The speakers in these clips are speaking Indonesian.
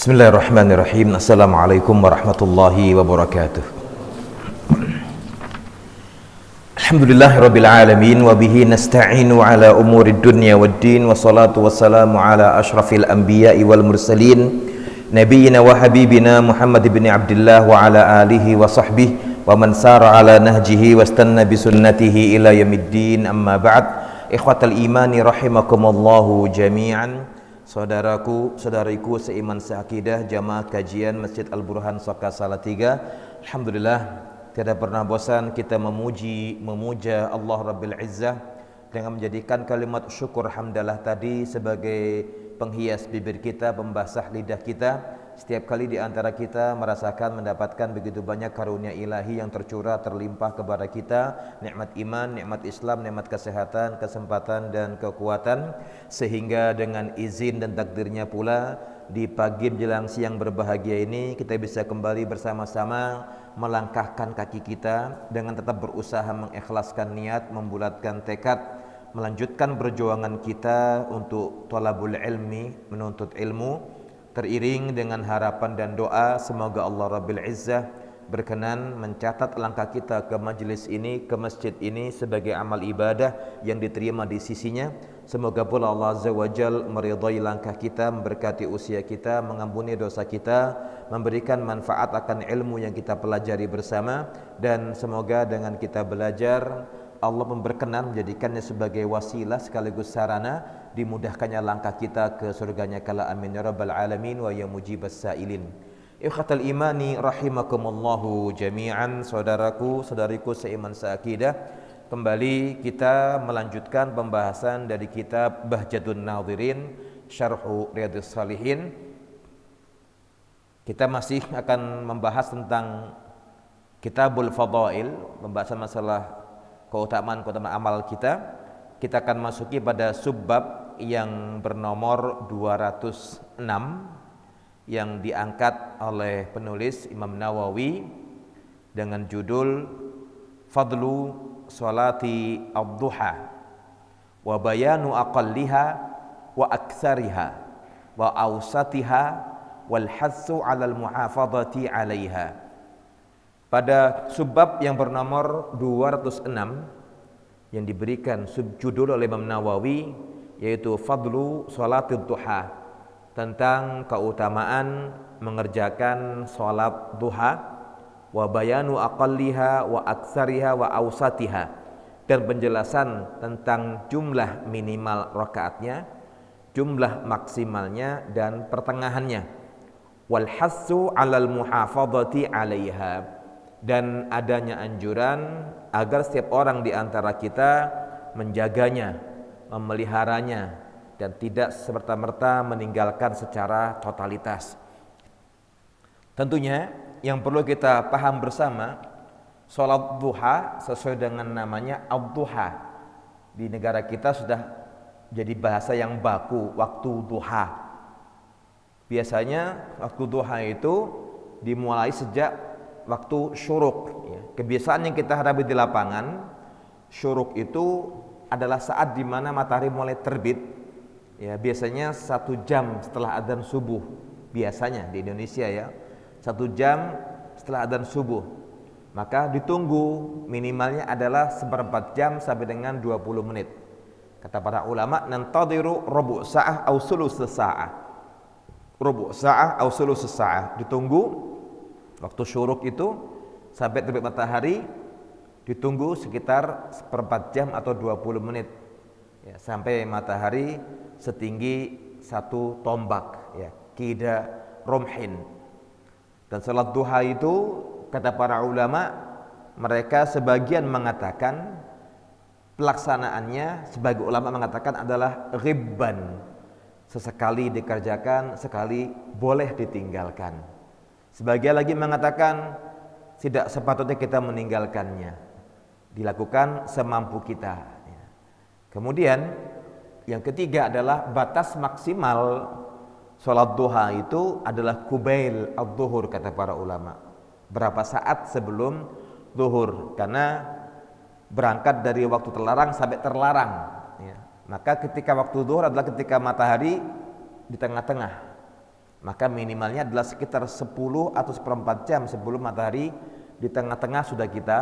Bismillahirrahmanirrahim. Assalamualaikum warahmatullahi wabarakatuh. Alhamdulillahirabbil alamin wa bihi nasta'inu ala umurid dunya waddin wassalatu wassalamu ala asyrafil anbiya'i wal mursalin nabiyyina wa habibina Muhammad ibn Abdullah wa ala alihi wa sahbihi wa man sara ala nahjihi wastanna bi sunnatihi ila yaumiddin. Amma ba'd. Ikhwatal imani rahimakumullahu jami'an. Saudariku seiman seakidah jamaah kajian Masjid Al-Burhan Soka Salatiga. Alhamdulillah, tidak pernah bosan kita memuja Allah Rabbil Izzah dengan menjadikan kalimat syukur hamdalah tadi sebagai penghias bibir kita, pembasah lidah kita. Setiap kali di antara kita merasakan mendapatkan begitu banyak karunia ilahi yang tercurah terlimpah kepada kita, nikmat iman, nikmat Islam, nikmat kesehatan, kesempatan dan kekuatan, sehingga dengan izin dan takdirnya pula di pagi menjelang siang berbahagia ini kita bisa kembali bersama-sama melangkahkan kaki kita dengan tetap berusaha mengikhlaskan niat, membulatkan tekad, melanjutkan perjuangan kita untuk thalabul ilmi, menuntut ilmu, teriring dengan harapan dan doa semoga Allah Rabbil Izzah berkenan mencatat langkah kita ke majlis ini, ke masjid ini sebagai amal ibadah yang diterima di sisinya. Semoga pula Allah Azza wa Jal meridai langkah kita, memberkati usia kita, mengampuni dosa kita, memberikan manfaat akan ilmu yang kita pelajari bersama, dan semoga dengan kita belajar Allah berkenan menjadikannya sebagai wasilah sekaligus sarana dimudahkannya langkah kita ke surganya kala amin ya rabbal alamin wa ya mujibas sailin. Ikhwatal imani rahimakumullahu jami'an. Saudariku seiman seakidah, kembali kita melanjutkan pembahasan dari kitab Bahjatun Nadhirin Syarhu Riyadhus Shalihin. Kita masih akan membahas tentang Kitabul Fadail, pembahasan masalah keutamaan amal kita. Kita akan masuki pada subbab yang bernomor 206 yang diangkat oleh penulis Imam Nawawi dengan judul Fadlu Sholati Ad-Duha wa bayanu aqalliha wa aktsariha wa awsatiha wal hassu 'alal muhafadzati 'alaiha. Pada subbab yang bernomor 206 yang diberikan subjudul oleh Imam Nawawi, yaitu Fadlu Sholatid Duha, tentang keutamaan mengerjakan sholat duha, wa bayanu aqalliha wa aktsariha wa awsatiha, dan penjelasan tentang jumlah minimal rakaatnya, jumlah maksimalnya dan pertengahannya, wal hassu 'alal muhafadzati 'alaiha, dan adanya anjuran agar setiap orang di antara kita menjaganya, memeliharanya, dan tidak serta-merta meninggalkan secara totalitas. Tentunya yang perlu kita paham bersama, sholat duha sesuai dengan namanya ad-duha di negara kita sudah jadi bahasa yang baku, waktu duha. Biasanya waktu duha itu dimulai sejak waktu syuruk. Kebiasaan yang kita hadapi di lapangan, syuruk itu adalah saat di mana matahari mulai terbit. Biasanya 1 jam setelah adzan subuh. Biasanya di Indonesia 1 jam setelah adzan subuh. Maka ditunggu minimalnya adalah 1/4 jam sampai dengan 20 menit. Kata para ulama, nantadiru rubu' sa'ah aw sulus sa'ah. Rubu' sa'ah aw sulus sa'ah. Ditunggu waktu syuruk itu sampai terbit matahari, ditunggu sekitar 1/4 jam atau 20 menit sampai matahari setinggi 1 tombak, kida romhin. Dan salat duha itu kata para ulama, mereka sebagian mengatakan pelaksanaannya, sebagai ulama mengatakan adalah ghibban, sesekali dikerjakan, sekali boleh ditinggalkan. Sebagian lagi mengatakan tidak sepatutnya kita meninggalkannya, dilakukan semampu kita. Kemudian yang ketiga adalah batas maksimal sholat duha itu adalah kubail ad-duhur, kata para ulama, berapa saat sebelum duhur, karena berangkat dari waktu terlarang sampai terlarang. Maka ketika waktu duhur adalah ketika matahari di tengah-tengah. maka minimalnya adalah sekitar 10 atau seperempat jam sebelum matahari di tengah-tengah sudah kita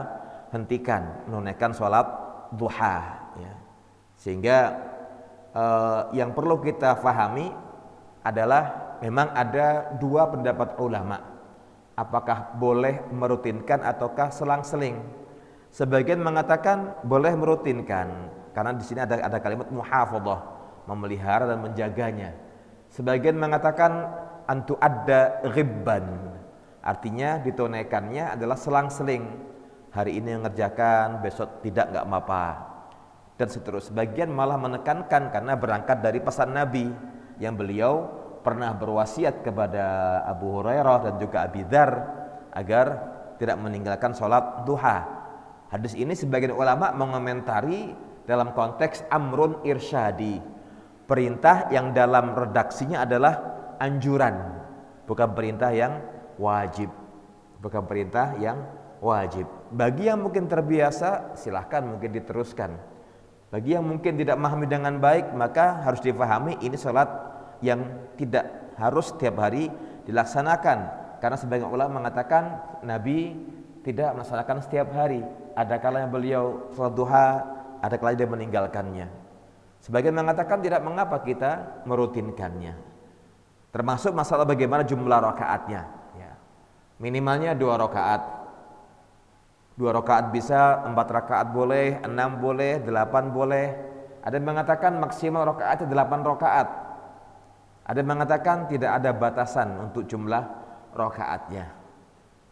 hentikan menunaikan sholat duha, ya. Sehingga yang perlu kita fahami adalah memang ada dua pendapat ulama, apakah boleh merutinkan ataukah selang-seling. Sebagian mengatakan boleh merutinkan karena di sini ada kalimat muhafadzah, memelihara dan menjaganya. Sebagian mengatakan antu adda ghibban, artinya ditunaikannya adalah selang-seling. Hari ini ngerjakan, besok tidak, nggak apa-apa, dan seterusnya. Sebagian malah menekankan karena berangkat dari pesan Nabi yang beliau pernah berwasiat kepada Abu Hurairah dan juga Abi Dzar agar tidak meninggalkan sholat duha. Hadis ini sebagian ulama mengomentari dalam konteks amrun irsyadi, perintah yang dalam redaksinya adalah anjuran, bukan perintah yang wajib, bukan perintah yang wajib. Bagi yang mungkin terbiasa silahkan mungkin diteruskan, bagi yang mungkin tidak memahami dengan baik maka harus difahami ini sholat yang tidak harus setiap hari dilaksanakan, karena sebagian ulama mengatakan Nabi tidak melaksanakan setiap hari. Ada kalanya beliau sholat duha, ada kalanya dia meninggalkannya. Sebagian mengatakan tidak mengapa kita merutinkannya. Termasuk masalah bagaimana jumlah rakaatnya, ya. Minimalnya 2 rakaat. 2 rakaat bisa, 4 rakaat boleh, 6 boleh, 8 boleh. Ada yang mengatakan maksimal rakaatnya 8 rakaat. Ada yang mengatakan tidak ada batasan untuk jumlah rakaatnya.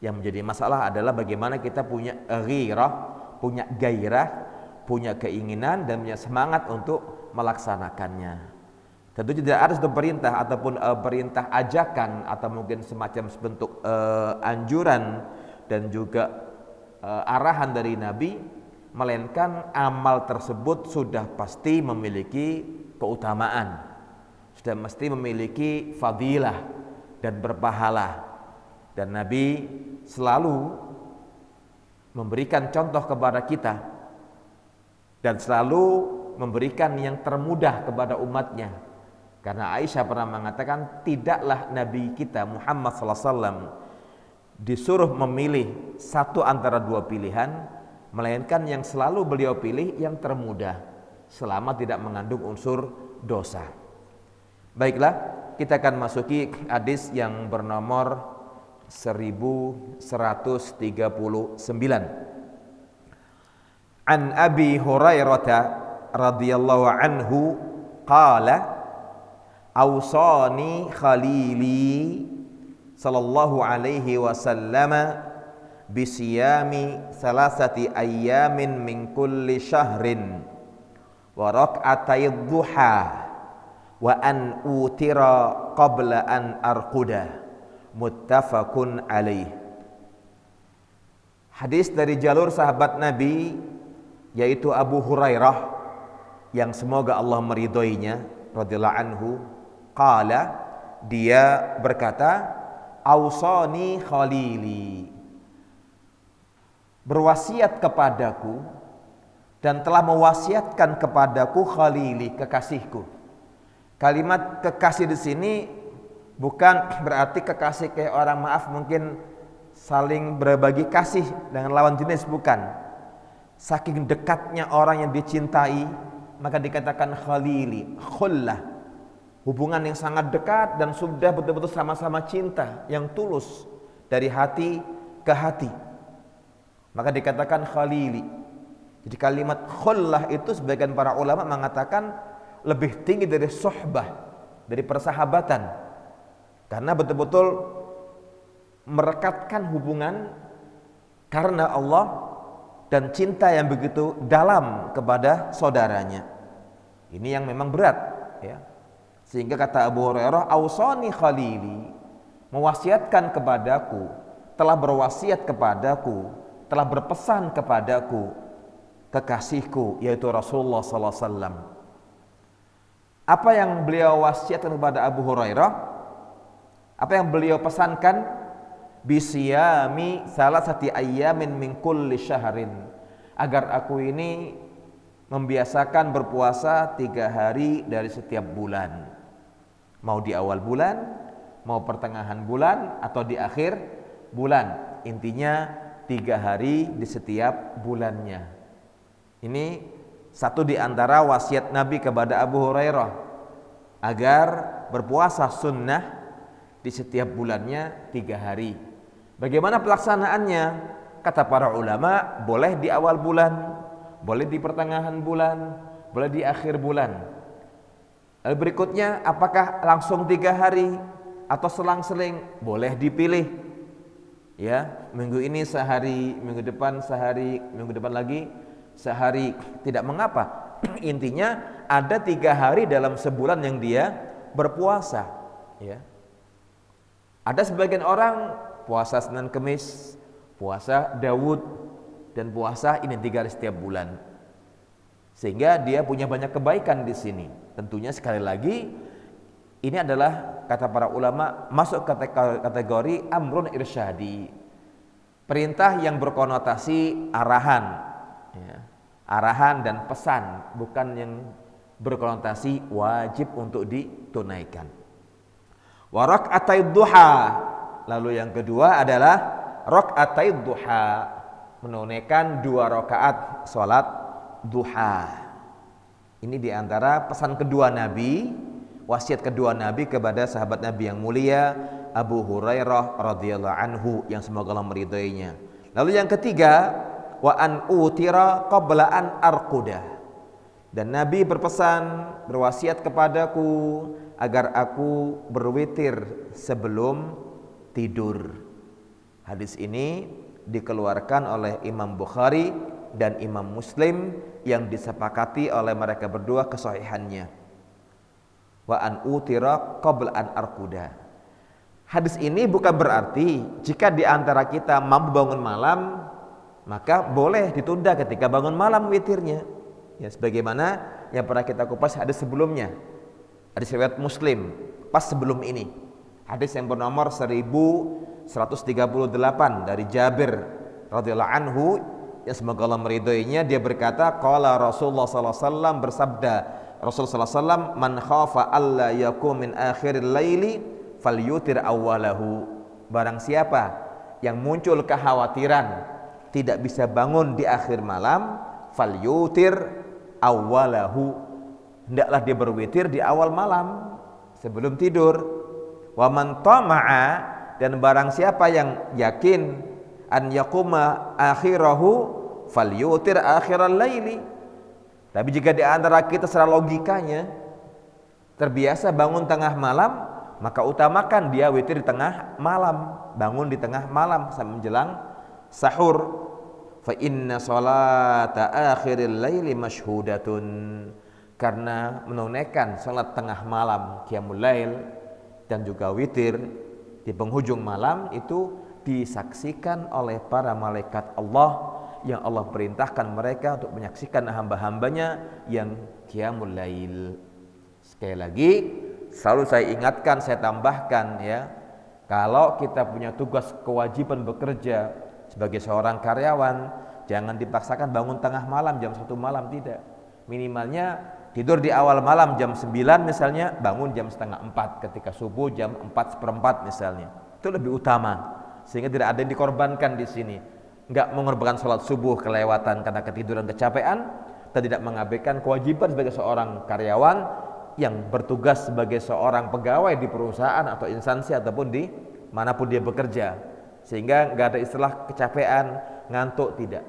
Yang menjadi masalah adalah bagaimana kita punya ghirah, punya gairah, punya keinginan dan punya semangat untuk melaksanakannya. Tentu tidak ada satu perintah ataupun perintah ajakan atau mungkin semacam bentuk anjuran dan juga arahan dari Nabi, melainkan amal tersebut sudah pasti memiliki keutamaan, sudah mesti memiliki fadilah dan berpahala. Dan Nabi selalu memberikan contoh kepada kita dan selalu memberikan yang termudah kepada umatnya. Karena Aisyah pernah mengatakan tidaklah Nabi kita Muhammad SAW disuruh memilih satu antara 2 pilihan, melainkan yang selalu beliau pilih yang termudah selama tidak mengandung unsur dosa. Baiklah, kita akan masuki hadis yang bernomor 1139. An Abi Hurairah radhiyallahu anhu qala awsani khalili sallallahu alaihi wasallam bisiyami 3 ayyamin min kulli syahrin wa rak'atay dhuha wa an utira qabla an arquda. Muttafaqun alaih. Hadis dari jalur sahabat Nabi yaitu Abu Hurairah yang semoga Allah meridhoinya radhiyallahu anhu, qala, dia berkata, ausani khalili, berwasiat kepadaku dan telah mewasiatkan kepadaku khalili, kekasihku. Kalimat kekasih di sini bukan berarti kekasih kayak orang, maaf, mungkin saling berbagi kasih dengan lawan jenis, bukan. Saking dekatnya orang yang dicintai maka dikatakan khalili, khullah, hubungan yang sangat dekat dan sudah betul-betul sama-sama cinta yang tulus dari hati ke hati, maka dikatakan khalili. Jadi kalimat khullah itu sebagian para ulama mengatakan lebih tinggi dari sohbah, dari persahabatan, karena betul-betul merekatkan hubungan karena Allah dan cinta yang begitu dalam kepada saudaranya. Ini yang memang berat, ya. Sehingga kata Abu Hurairah, ausani khalili, mewasiatkan kepadaku, telah berwasiat kepadaku, telah berpesan kepadaku kekasihku yaitu Rasulullah sallallahu alaihi wasallam. Apa yang beliau wasiatkan kepada Abu Hurairah? Apa yang beliau pesankan? Bisiyami 3 ayyamin min kulli syahrin, agar aku ini membiasakan berpuasa 3 hari dari setiap bulan. Mau di awal bulan, mau pertengahan bulan atau di akhir bulan. Intinya 3 hari di setiap bulannya. Ini satu di antara wasiat Nabi kepada Abu Hurairah agar berpuasa sunnah di setiap bulannya 3 hari. Bagaimana pelaksanaannya? Kata para ulama, boleh di awal bulan, boleh di pertengahan bulan, boleh di akhir bulan. Lalu berikutnya, apakah langsung 3 hari atau selang-seling? Boleh dipilih. Ya, minggu ini sehari, minggu depan sehari, minggu depan lagi sehari, tidak mengapa. Intinya ada 3 hari dalam sebulan yang dia berpuasa. Ya. Ada sebagian orang puasa Senin Kemis, puasa Daud, dan puasa ini 3 hari setiap bulan, sehingga dia punya banyak kebaikan di sini. Tentunya sekali lagi ini adalah kata para ulama masuk kategori amrun irsyadi, perintah yang berkonotasi arahan, ya, arahan dan pesan, bukan yang berkonotasi wajib untuk ditunaikan. Wa raka'ataid duha, lalu yang kedua adalah raka'ataid duha, menunaikan 2 rakaat salat duha. Ini diantara pesan kedua Nabi, wasiat kedua Nabi kepada sahabat Nabi yang mulia Abu Hurairah radhiyallahu anhu, yang semoga Allah meridainya. Lalu yang ketiga, wa an utira qabla an arquda, dan Nabi berpesan, berwasiat kepadaku agar aku berwitir sebelum tidur. Hadis ini dikeluarkan oleh Imam Bukhari dan Imam Muslim yang disepakati oleh mereka berdua kesahihannya. Wa an utira qabla an arquda. Hadis ini bukan berarti jika di antara kita mampu bangun malam, maka boleh ditunda ketika bangun malam witirnya. Ya, sebagaimana yang pernah kita kupas hadis sebelumnya. Hadis riwayat Muslim pas sebelum ini. Hadis yang bernomor 1138 dari Jabir radhiyallahu anhu, ya semoga Allah meridhoinya, dia berkata, qala Rasulullah sallallahu alaihi wasallam, bersabda Rasul sallallahu alaihi wasallam, man khafa alla yakum min akhiril laili falyutir awwalahu. Barang siapa yang muncul kekhawatiran tidak bisa bangun di akhir malam, falyutir awwalahu, hendaklah dia berwitir di awal malam sebelum tidur. Wa man tama'a, dan barang siapa yang yakin an yaquma akhirahu falyutir akhiral laili. Tapi jika di antara kita secara logikanya terbiasa bangun tengah malam, maka utamakan dia witir di tengah malam, bangun di tengah malam sampai menjelang sahur. Fa inna salata akhiril laili masyhudatun, karena menunaikan salat tengah malam, qiyamul lail, dan juga witir di penghujung malam itu disaksikan oleh para malaikat Allah, yang Allah perintahkan mereka untuk menyaksikan hamba-hambanya yang qiyamul lail. Sekali lagi selalu saya ingatkan, saya tambahkan ya, kalau kita punya tugas kewajiban bekerja sebagai seorang karyawan, jangan dipaksakan bangun tengah malam jam 1 malam, tidak. Minimalnya tidur di awal malam jam 9 misalnya, bangun jam setengah 4 ketika subuh, jam 4:15 misalnya. Itu lebih utama, sehingga tidak ada yang dikorbankan di sini. Enggak mengorbankan sholat subuh kelewatan karena ketiduran, kecapean, dan tidak mengabaikan kewajiban sebagai seorang karyawan yang bertugas sebagai seorang pegawai di perusahaan atau instansi ataupun di manapun dia bekerja, sehingga enggak ada istilah kecapean, ngantuk, tidak.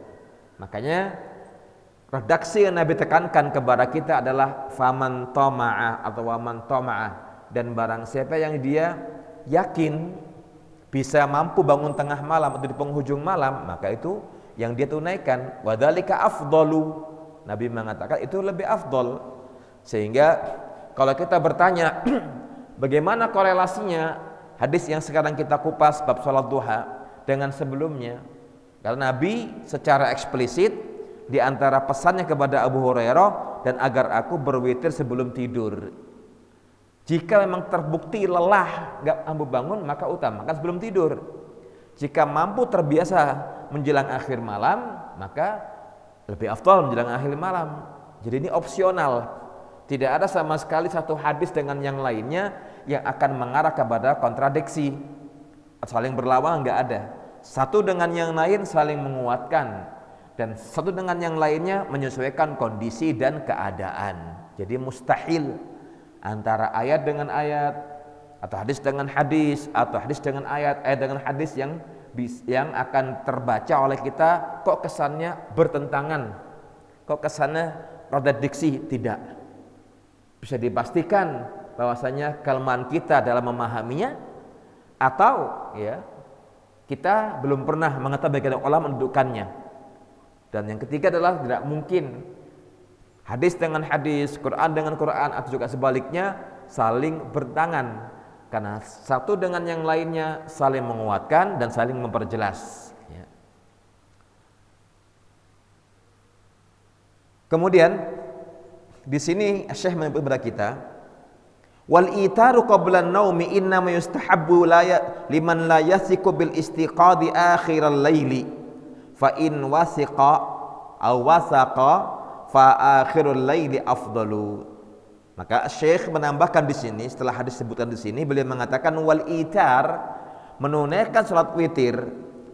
Makanya redaksi yang Nabi tekankan kepada kita adalah faman tama'a atau waman tama'a, dan barang siapa yang dia yakin bisa mampu bangun tengah malam atau di penghujung malam, maka itu yang dia tunaikan. Wadzalika afdalu, Nabi mengatakan itu lebih afdol. Sehingga kalau kita bertanya bagaimana korelasinya hadis yang sekarang kita kupas bab salat duha dengan sebelumnya, karena Nabi secara eksplisit di antara pesannya kepada Abu Hurairah, dan agar aku berwitir sebelum tidur. Jika memang terbukti lelah, gak mampu bangun, maka utamakan sebelum tidur. Jika mampu terbiasa menjelang akhir malam, maka lebih afdal menjelang akhir malam. Jadi ini opsional. Tidak ada sama sekali satu hadis dengan yang lainnya yang akan mengarah kepada kontradiksi. Saling berlawan nggak ada. Satu dengan yang lain saling menguatkan, dan satu dengan yang lainnya menyesuaikan kondisi dan keadaan. Jadi mustahil antara ayat dengan ayat, atau hadis dengan hadis, atau hadis dengan ayat dengan hadis yang akan terbaca oleh kita kok kesannya bertentangan, kok kesannya kontradiksi. Tidak. Bisa dipastikan bahwasanya kelemahan kita dalam memahaminya, atau kita belum pernah mengetahui bagaimana ulama mendudukannya. Dan yang ketiga adalah tidak mungkin hadis dengan hadis, Quran dengan Quran, atau juga sebaliknya saling bertentangan, karena satu dengan yang lainnya saling menguatkan dan saling memperjelas. Kemudian di sini Syekh menyebut kepada kita, wal itaru qabla an-naumi inna ma yustahabbu liman la yathiqu bil istiqadi akhiral laili fa in wasiqa aw wasaqa fa akhirul laili afdalu. Maka Syekh menambahkan di sini, setelah hadis disebutkan di sini, beliau mengatakan wal itar, menunaikan salat witir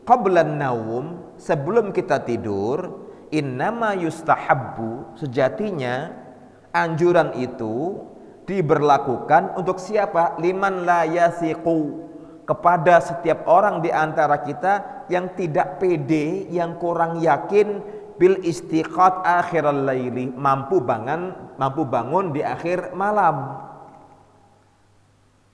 qabla an-naum, sebelum kita tidur, innama yustahabbu, sejatinya anjuran itu diberlakukan untuk siapa? Liman la yasiqu, kepada setiap orang di antara kita yang tidak pede, yang kurang yakin bil istiqat akhiral laili, mampu bangun di akhir malam.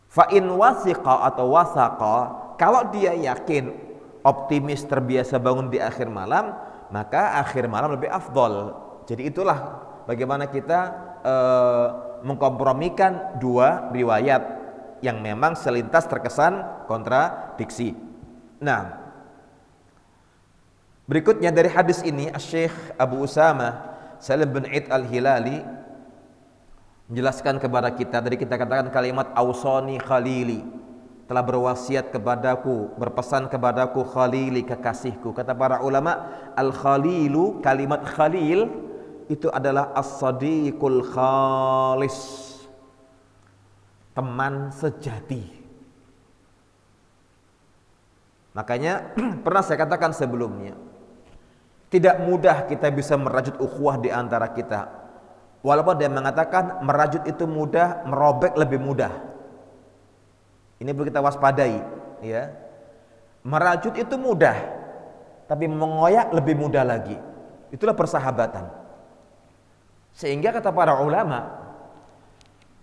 Fa in wasiqa atau wasaqa, kalau dia yakin, optimis, terbiasa bangun di akhir malam, maka akhir malam lebih afdol. Jadi itulah bagaimana kita mengkompromikan dua riwayat yang memang selintas terkesan kontradiksi. Nah, berikutnya dari hadis ini Syekh Abu Usama Salim bin Id al-Hilali menjelaskan kepada kita, tadi kita katakan kalimat ausani khalili, telah berwasiat kepadaku, berpesan kepadaku khalili, kekasihku. Kata para ulama, al-khalilu, kalimat khalil itu adalah as-sadiqul khalis, teman sejati. Makanya pernah saya katakan sebelumnya, tidak mudah kita bisa merajut ukhuwah di antara kita. Walaupun dia mengatakan merajut itu mudah, merobek lebih mudah. Ini perlu kita waspadai, ya. Merajut itu mudah, tapi mengoyak lebih mudah lagi. Itulah persahabatan. Sehingga kata para ulama,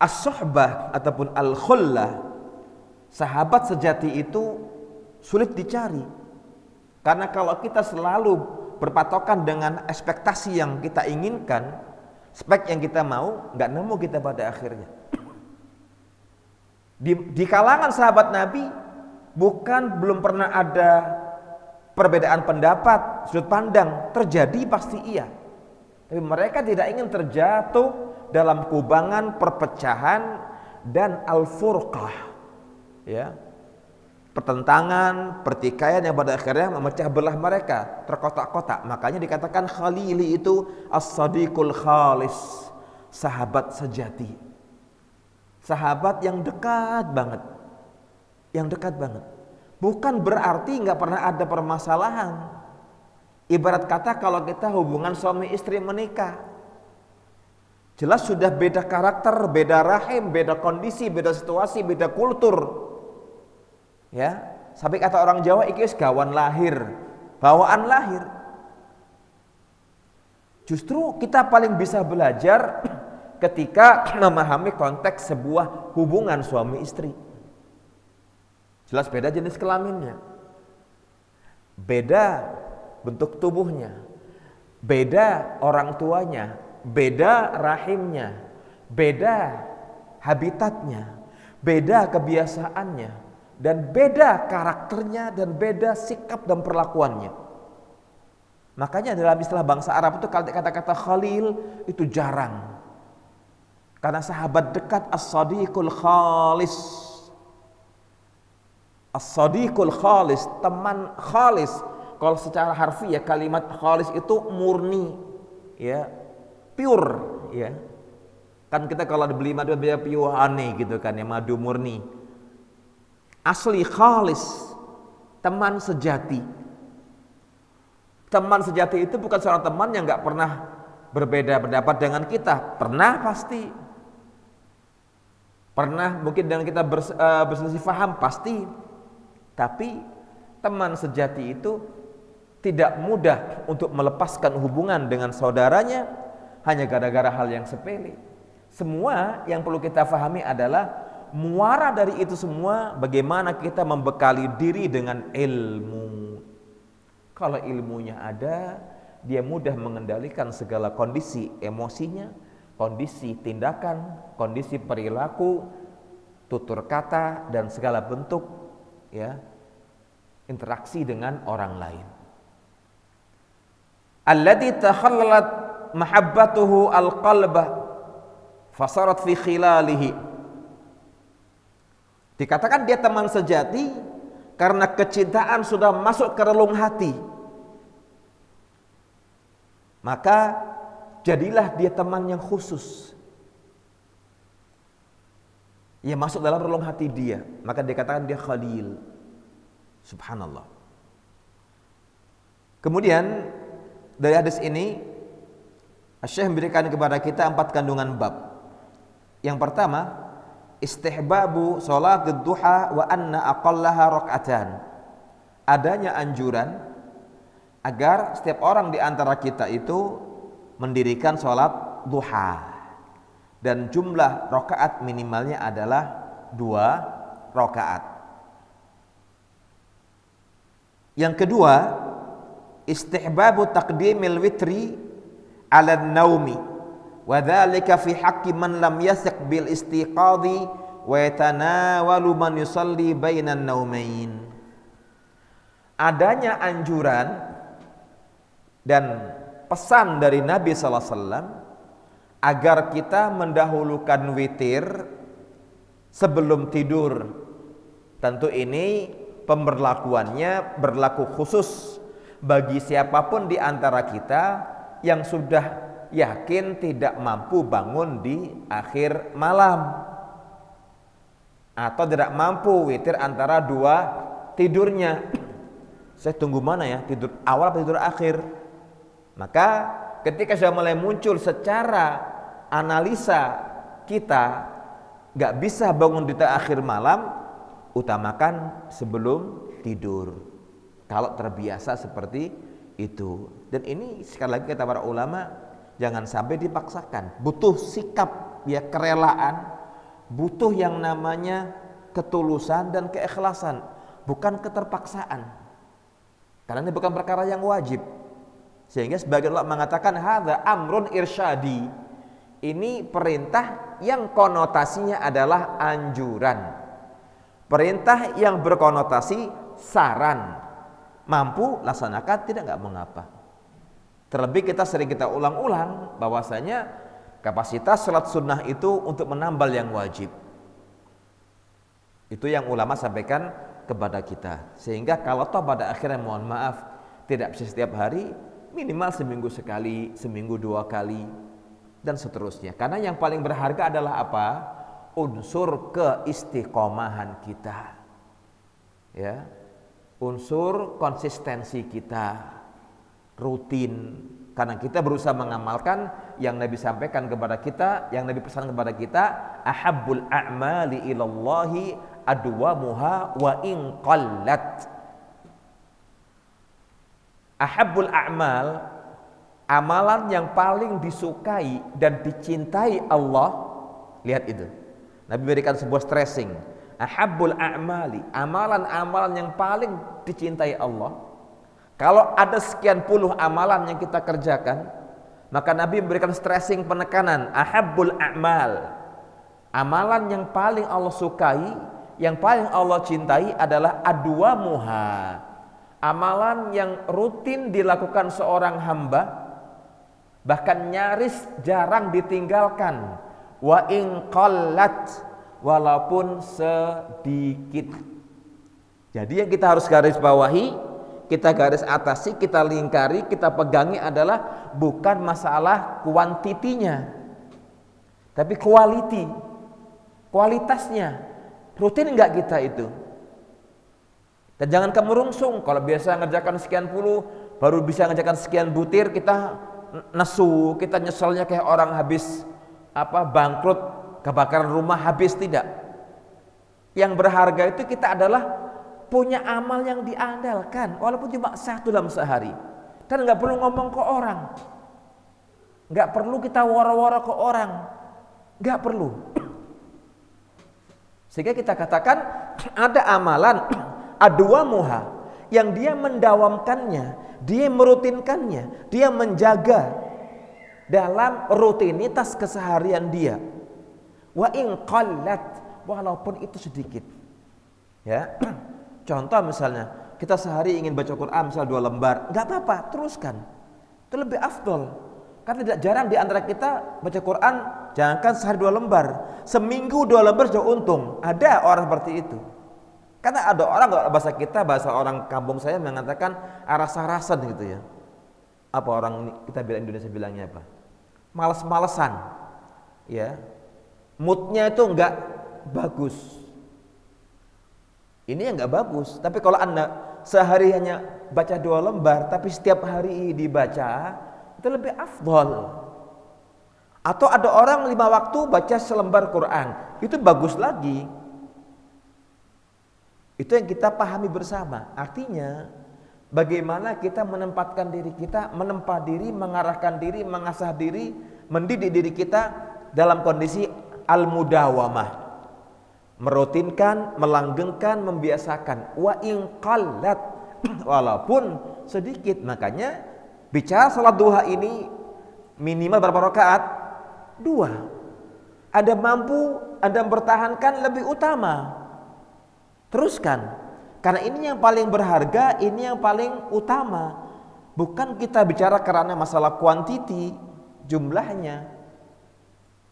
as-suhbah ataupun al-khullah, sahabat sejati itu sulit dicari. Karena kalau kita selalu berpatokan dengan ekspektasi yang kita inginkan, spek yang kita mau, nggak nemu kita pada akhirnya. Di kalangan sahabat Nabi belum pernah ada perbedaan pendapat, sudut pandang, terjadi pasti iya. Tapi mereka tidak ingin terjatuh dalam kubangan perpecahan dan al-furqah, ya, pertentangan, pertikaian yang pada akhirnya memecah belah mereka, terkotak-kotak. Makanya dikatakan khalili itu as-sadiqul khalis, sahabat sejati, sahabat yang dekat banget, yang dekat banget. Bukan berarti nggak pernah ada permasalahan. Ibarat kata kalau kita hubungan suami istri menikah, jelas sudah beda karakter, beda rahim, beda kondisi, beda situasi, beda kultur. Ya, sampai kata orang Jawa iki wis gawan lahir, bawaan lahir. Justru kita paling bisa belajar ketika memahami konteks sebuah hubungan suami istri. Jelas beda jenis kelaminnya, beda bentuk tubuhnya, beda orang tuanya, beda rahimnya, beda habitatnya, beda kebiasaannya, dan beda karakternya, dan beda sikap dan perlakuannya. Makanya dalam istilah bangsa Arab itu kata-kata khalil itu jarang, karena sahabat dekat as-sadiqul khalis, as-sadiqul khalis, teman khalis. Kalau secara harfiah kalimat khalis itu murni, ya, pure, ya. Kan kita kalau beli madu VIP aneh gitu kan ya, madu murni. Asli khalis, teman sejati. Teman sejati itu bukan seorang teman yang nggak pernah berbeda pendapat dengan kita. Pernah pasti. Pernah mungkin dengan kita berselisih paham pasti. Tapi teman sejati itu tidak mudah untuk melepaskan hubungan dengan saudaranya hanya gara-gara hal yang sepele. Semua yang perlu kita pahami adalah muara dari itu semua bagaimana kita membekali diri dengan ilmu. Kalau ilmunya ada, dia mudah mengendalikan segala kondisi emosinya, kondisi tindakan, kondisi perilaku, tutur kata dan segala bentuk ya interaksi dengan orang lain. Alladzi takhallalat mahabbatuhu alqalbah fasarat fi khilalihi. Dikatakan dia teman sejati karena kecintaan sudah masuk ke relung hati. Maka jadilah dia teman yang khusus. Ia masuk dalam relung hati dia, maka dikatakan dia khalil. Subhanallah. Kemudian dari hadis ini Syekh memberikan kepada kita 4 kandungan bab. Yang pertama, istihbabu salatid duha wa anna aqallaha rak'atan. Adanya anjuran agar setiap orang di antara kita itu mendirikan salat duha dan jumlah rakaat minimalnya adalah 2 rakaat. Yang kedua, istihbabu taqdimil witri 'ala an-naumi. Wa dzalika fi haqqi man lam yasiq bil istiqadhi wa yatanawalu man yusalli bainan naumain. Adanya anjuran dan pesan dari Nabi sallallahu alaihi wasallam agar kita mendahulukan witir sebelum tidur. Tentu ini pemberlakuannya berlaku khusus bagi siapapun di antara kita yang sudah yakin tidak mampu bangun di akhir malam atau tidak mampu witir antara 2 tidurnya. Saya tunggu mana ya, tidur awal atau tidur akhir? Maka ketika sudah mulai muncul secara analisa kita gak bisa bangun di akhir malam, utamakan sebelum tidur kalau terbiasa seperti itu. Dan ini sekali lagi kata para ulama, jangan sampai dipaksakan. Butuh sikap ya, kerelaan, butuh yang namanya ketulusan dan keikhlasan, bukan keterpaksaan. Karena ini bukan perkara yang wajib. Sehingga sebagian ulama mengatakan hadza amrun irsyadi. Ini perintah yang konotasinya adalah anjuran. Perintah yang berkonotasi saran. Mampu laksanakan, tidak enggak mengapa. Terlebih kita sering ulang-ulang bahwasanya kapasitas salat sunnah itu untuk menambal yang wajib. Itu yang ulama sampaikan kepada kita. Sehingga kalau toh pada akhirnya mohon maaf tidak bisa setiap hari, minimal seminggu sekali, seminggu 2 kali dan seterusnya. Karena yang paling berharga adalah apa? Unsur keistiqomahan kita. Ya. Unsur konsistensi kita. Rutin, karena kita berusaha mengamalkan yang Nabi sampaikan kepada kita, yang Nabi pesan kepada kita, ahabbul a'mali ilallahi adwamuha wa in qallat. Ahabbul a'mal, amalan yang paling disukai dan dicintai Allah. Lihat itu, Nabi berikan sebuah stressing. Ahabbul a'mali, amalan-amalan yang paling dicintai Allah. Kalau ada sekian puluh amalan yang kita kerjakan, maka Nabi memberikan stressing penekanan. Ahabbul a'mal, amalan yang paling Allah sukai, yang paling Allah cintai adalah adwamuha, amalan yang rutin dilakukan seorang hamba, bahkan nyaris jarang ditinggalkan. Wa in qallat, walaupun sedikit. Jadi yang kita harus garis bawahi, kita garis atasi, kita lingkari, kita pegangi adalah bukan masalah kuantitinya, Tapi kualitasnya, rutin enggak kita itu? Dan jangan kemerungsung, kalau biasa ngerjakan sekian puluh, baru bisa ngerjakan sekian butir, kita nesu, kita nyeselnya kayak orang habis bangkrut, kebakaran rumah habis. Tidak. Yang berharga itu kita adalah punya amal yang diandalkan, walaupun cuma satu dalam sehari. Dan nggak perlu ngomong ke orang, nggak perlu kita wara-wara ke orang, nggak perlu. Sehingga kita katakan ada amalan adwamuha yang dia mendawamkannya, dia merutinkannya, dia menjaga dalam rutinitas keseharian dia. Wa in qallat, walaupun itu sedikit. Ya. Contoh misalnya, kita sehari ingin baca Quran misal 2 lembar, enggak apa-apa, teruskan. Itu lebih afdol. Karena tidak jarang di antara kita baca Quran, jangankan sehari 2 lembar, seminggu 2 lembar sudah untung. Ada orang seperti itu. Karena ada orang, bahasa kita, bahasa orang kampung saya mengatakan rasa-rasan gitu ya. Apa orang kita bilang Indonesia bilangnya apa? Males-malesan. Ya. Moodnya itu enggak bagus. Ini yang enggak bagus. Tapi kalau Anda sehari hanya baca 2 lembar, tapi setiap hari dibaca, itu lebih afdol. Atau ada orang 5 waktu baca selembar Quran, itu bagus lagi. Itu yang kita pahami bersama. Artinya bagaimana kita menempatkan diri kita, menempa diri, mengarahkan diri, mengasah diri, mendidik diri kita dalam kondisi al-mudawamah. Merutinkan, melanggengkan, membiasakan. Wa in qallat, walaupun sedikit. Makanya bicara salat duha ini minimal berapa rakaat? 2. Anda mampu, Anda mempertahankan, lebih utama. Teruskan. Karena ini yang paling berharga, ini yang paling utama. Bukan kita bicara karena masalah kuantiti, jumlahnya.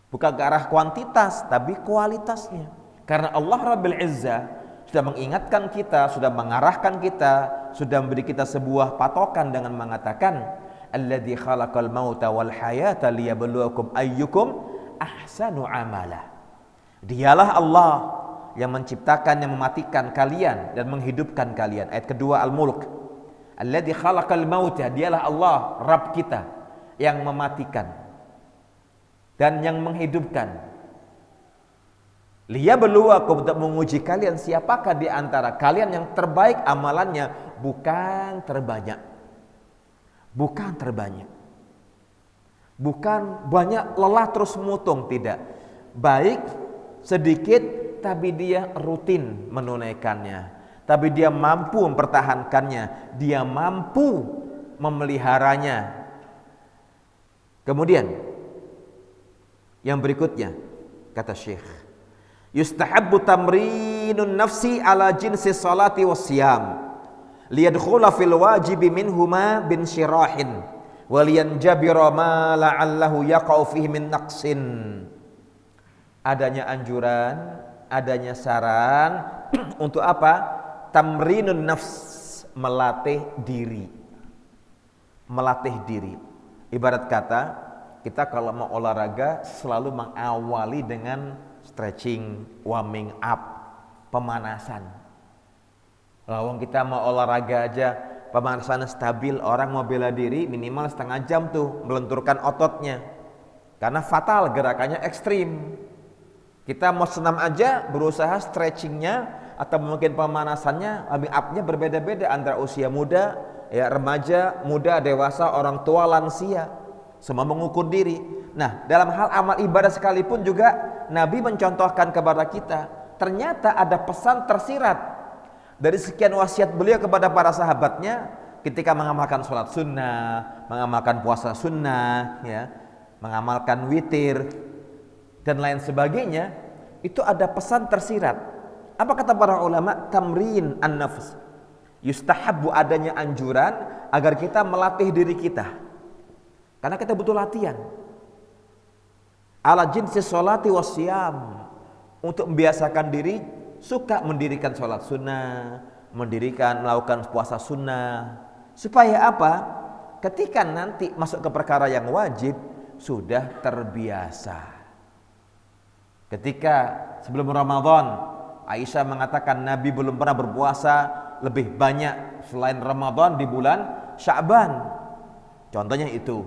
Bukan ke arah kuantitas, tapi kualitasnya. Karena Allah Rabbil Izzah sudah mengingatkan kita, sudah mengarahkan kita, sudah memberi kita sebuah patokan dengan mengatakan, alladzi khalaqal mauta wal hayata liyabluwakum ayyukum ahsanu amala. Dialah Allah yang menciptakan, yang mematikan kalian dan menghidupkan kalian. Ayat kedua Al-Mulk. Alladzi khalaqal mauta, dialah Allah Rabb kita yang mematikan dan yang menghidupkan. Liyabluwakum, untuk menguji kalian siapakah di antara kalian yang terbaik amalannya, bukan terbanyak. Bukan terbanyak. Bukan banyak lelah terus mutung, tidak. Baik sedikit tapi dia rutin menunaikannya. Tapi dia mampu mempertahankannya, dia mampu memeliharanya. Kemudian yang berikutnya kata Syekh, yustahabbu tamrinun nafsi ala jinsi salati wassiyam liyadkhula fil wajibi minhuma bin syirahin waliyanjabira ma la'allahu yaqa'u fihi min naqsin. Adanya anjuran, adanya saran untuk apa? Tamrinun nafs, melatih diri. Melatih diri. Ibarat kata, kita kalau mau olahraga selalu mengawali dengan stretching, warming up, pemanasan. Lawang kita mau olahraga aja, pemanasan stabil, orang mau bela diri minimal setengah jam tuh melenturkan ototnya. Karena fatal, gerakannya ekstrim. Kita mau senam aja berusaha stretchingnya atau mungkin pemanasannya, warming up-nya berbeda-beda antara usia muda, ya remaja, muda, dewasa, orang tua, lansia. Semua mengukur diri. Nah, dalam hal amal ibadah sekalipun juga Nabi mencontohkan kepada kita, ternyata ada pesan tersirat dari sekian wasiat beliau kepada para sahabatnya ketika mengamalkan sholat sunnah, mengamalkan puasa sunnah, ya, mengamalkan witir dan lain sebagainya. Itu ada pesan tersirat. Apa kata para ulama? Tamrin an-nafs. Yustahabbu, adanya anjuran agar kita melatih diri kita. Karena kita butuh latihan. Ala jinsi sholati wassiyam, untuk membiasakan diri suka mendirikan sholat sunnah, melakukan puasa sunnah. Supaya apa? Ketika nanti masuk ke perkara yang wajib, sudah terbiasa. Ketika sebelum Ramadan, Aisyah mengatakan Nabi belum pernah berpuasa lebih banyak selain Ramadan di bulan Sya'ban. Contohnya itu.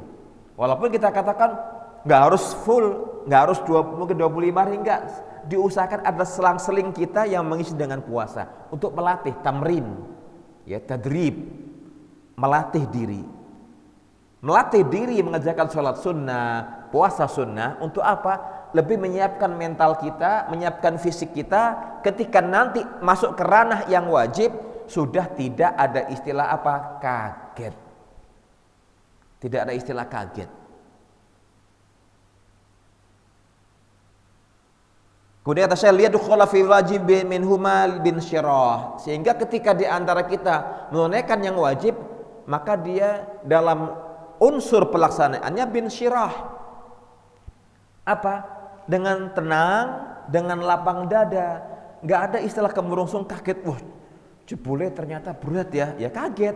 Walaupun kita katakan nggak harus full, nggak harus 25 hari, enggak. Diusahakan ada selang-seling kita yang mengisi dengan puasa untuk melatih tamrin, ya, tadrib, melatih diri. Melatih diri mengerjakan sholat sunnah, puasa sunnah untuk apa? Lebih menyiapkan mental kita, menyiapkan fisik kita ketika nanti masuk ke ranah yang wajib sudah tidak ada istilah apa? Kaget. Tidak ada istilah kaget. Kemudian kata saya lihat dukhala fi wajib min humal bin syirah, sehingga ketika di antara kita menunaikan yang wajib, maka dia dalam unsur pelaksanaannya bin syirah. Apa? Dengan tenang, dengan lapang dada. Enggak ada istilah kemerungsung kaget. Wah, jebule ternyata berat ya. Ya kaget.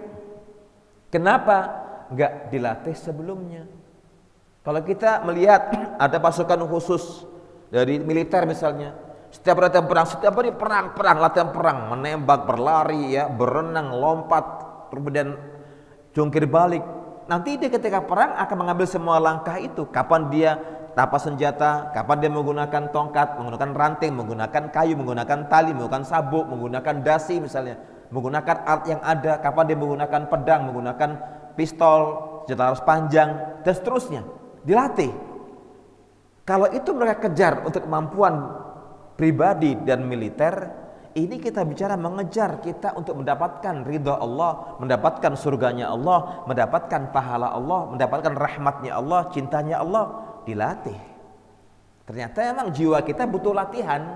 Kenapa? Enggak dilatih sebelumnya. Kalau kita melihat ada pasukan khusus dari militer misalnya, setiap latihan perang, latihan perang, menembak, berlari, ya, berenang, lompat, kemudian jungkir balik. Nanti dia ketika perang akan mengambil semua langkah itu. Kapan dia tapas senjata, kapan dia menggunakan tongkat, menggunakan ranting, menggunakan kayu, menggunakan tali, menggunakan sabuk, menggunakan dasi misalnya, menggunakan alat yang ada, kapan dia menggunakan pedang, menggunakan pistol, senjata harus panjang, dan seterusnya. Dilatih. Kalau itu mereka kejar untuk kemampuan pribadi dan militer, ini kita bicara mengejar kita untuk mendapatkan ridha Allah, mendapatkan surganya Allah, mendapatkan pahala Allah, mendapatkan rahmatnya Allah, cintanya Allah. Dilatih. Ternyata memang jiwa kita butuh latihan,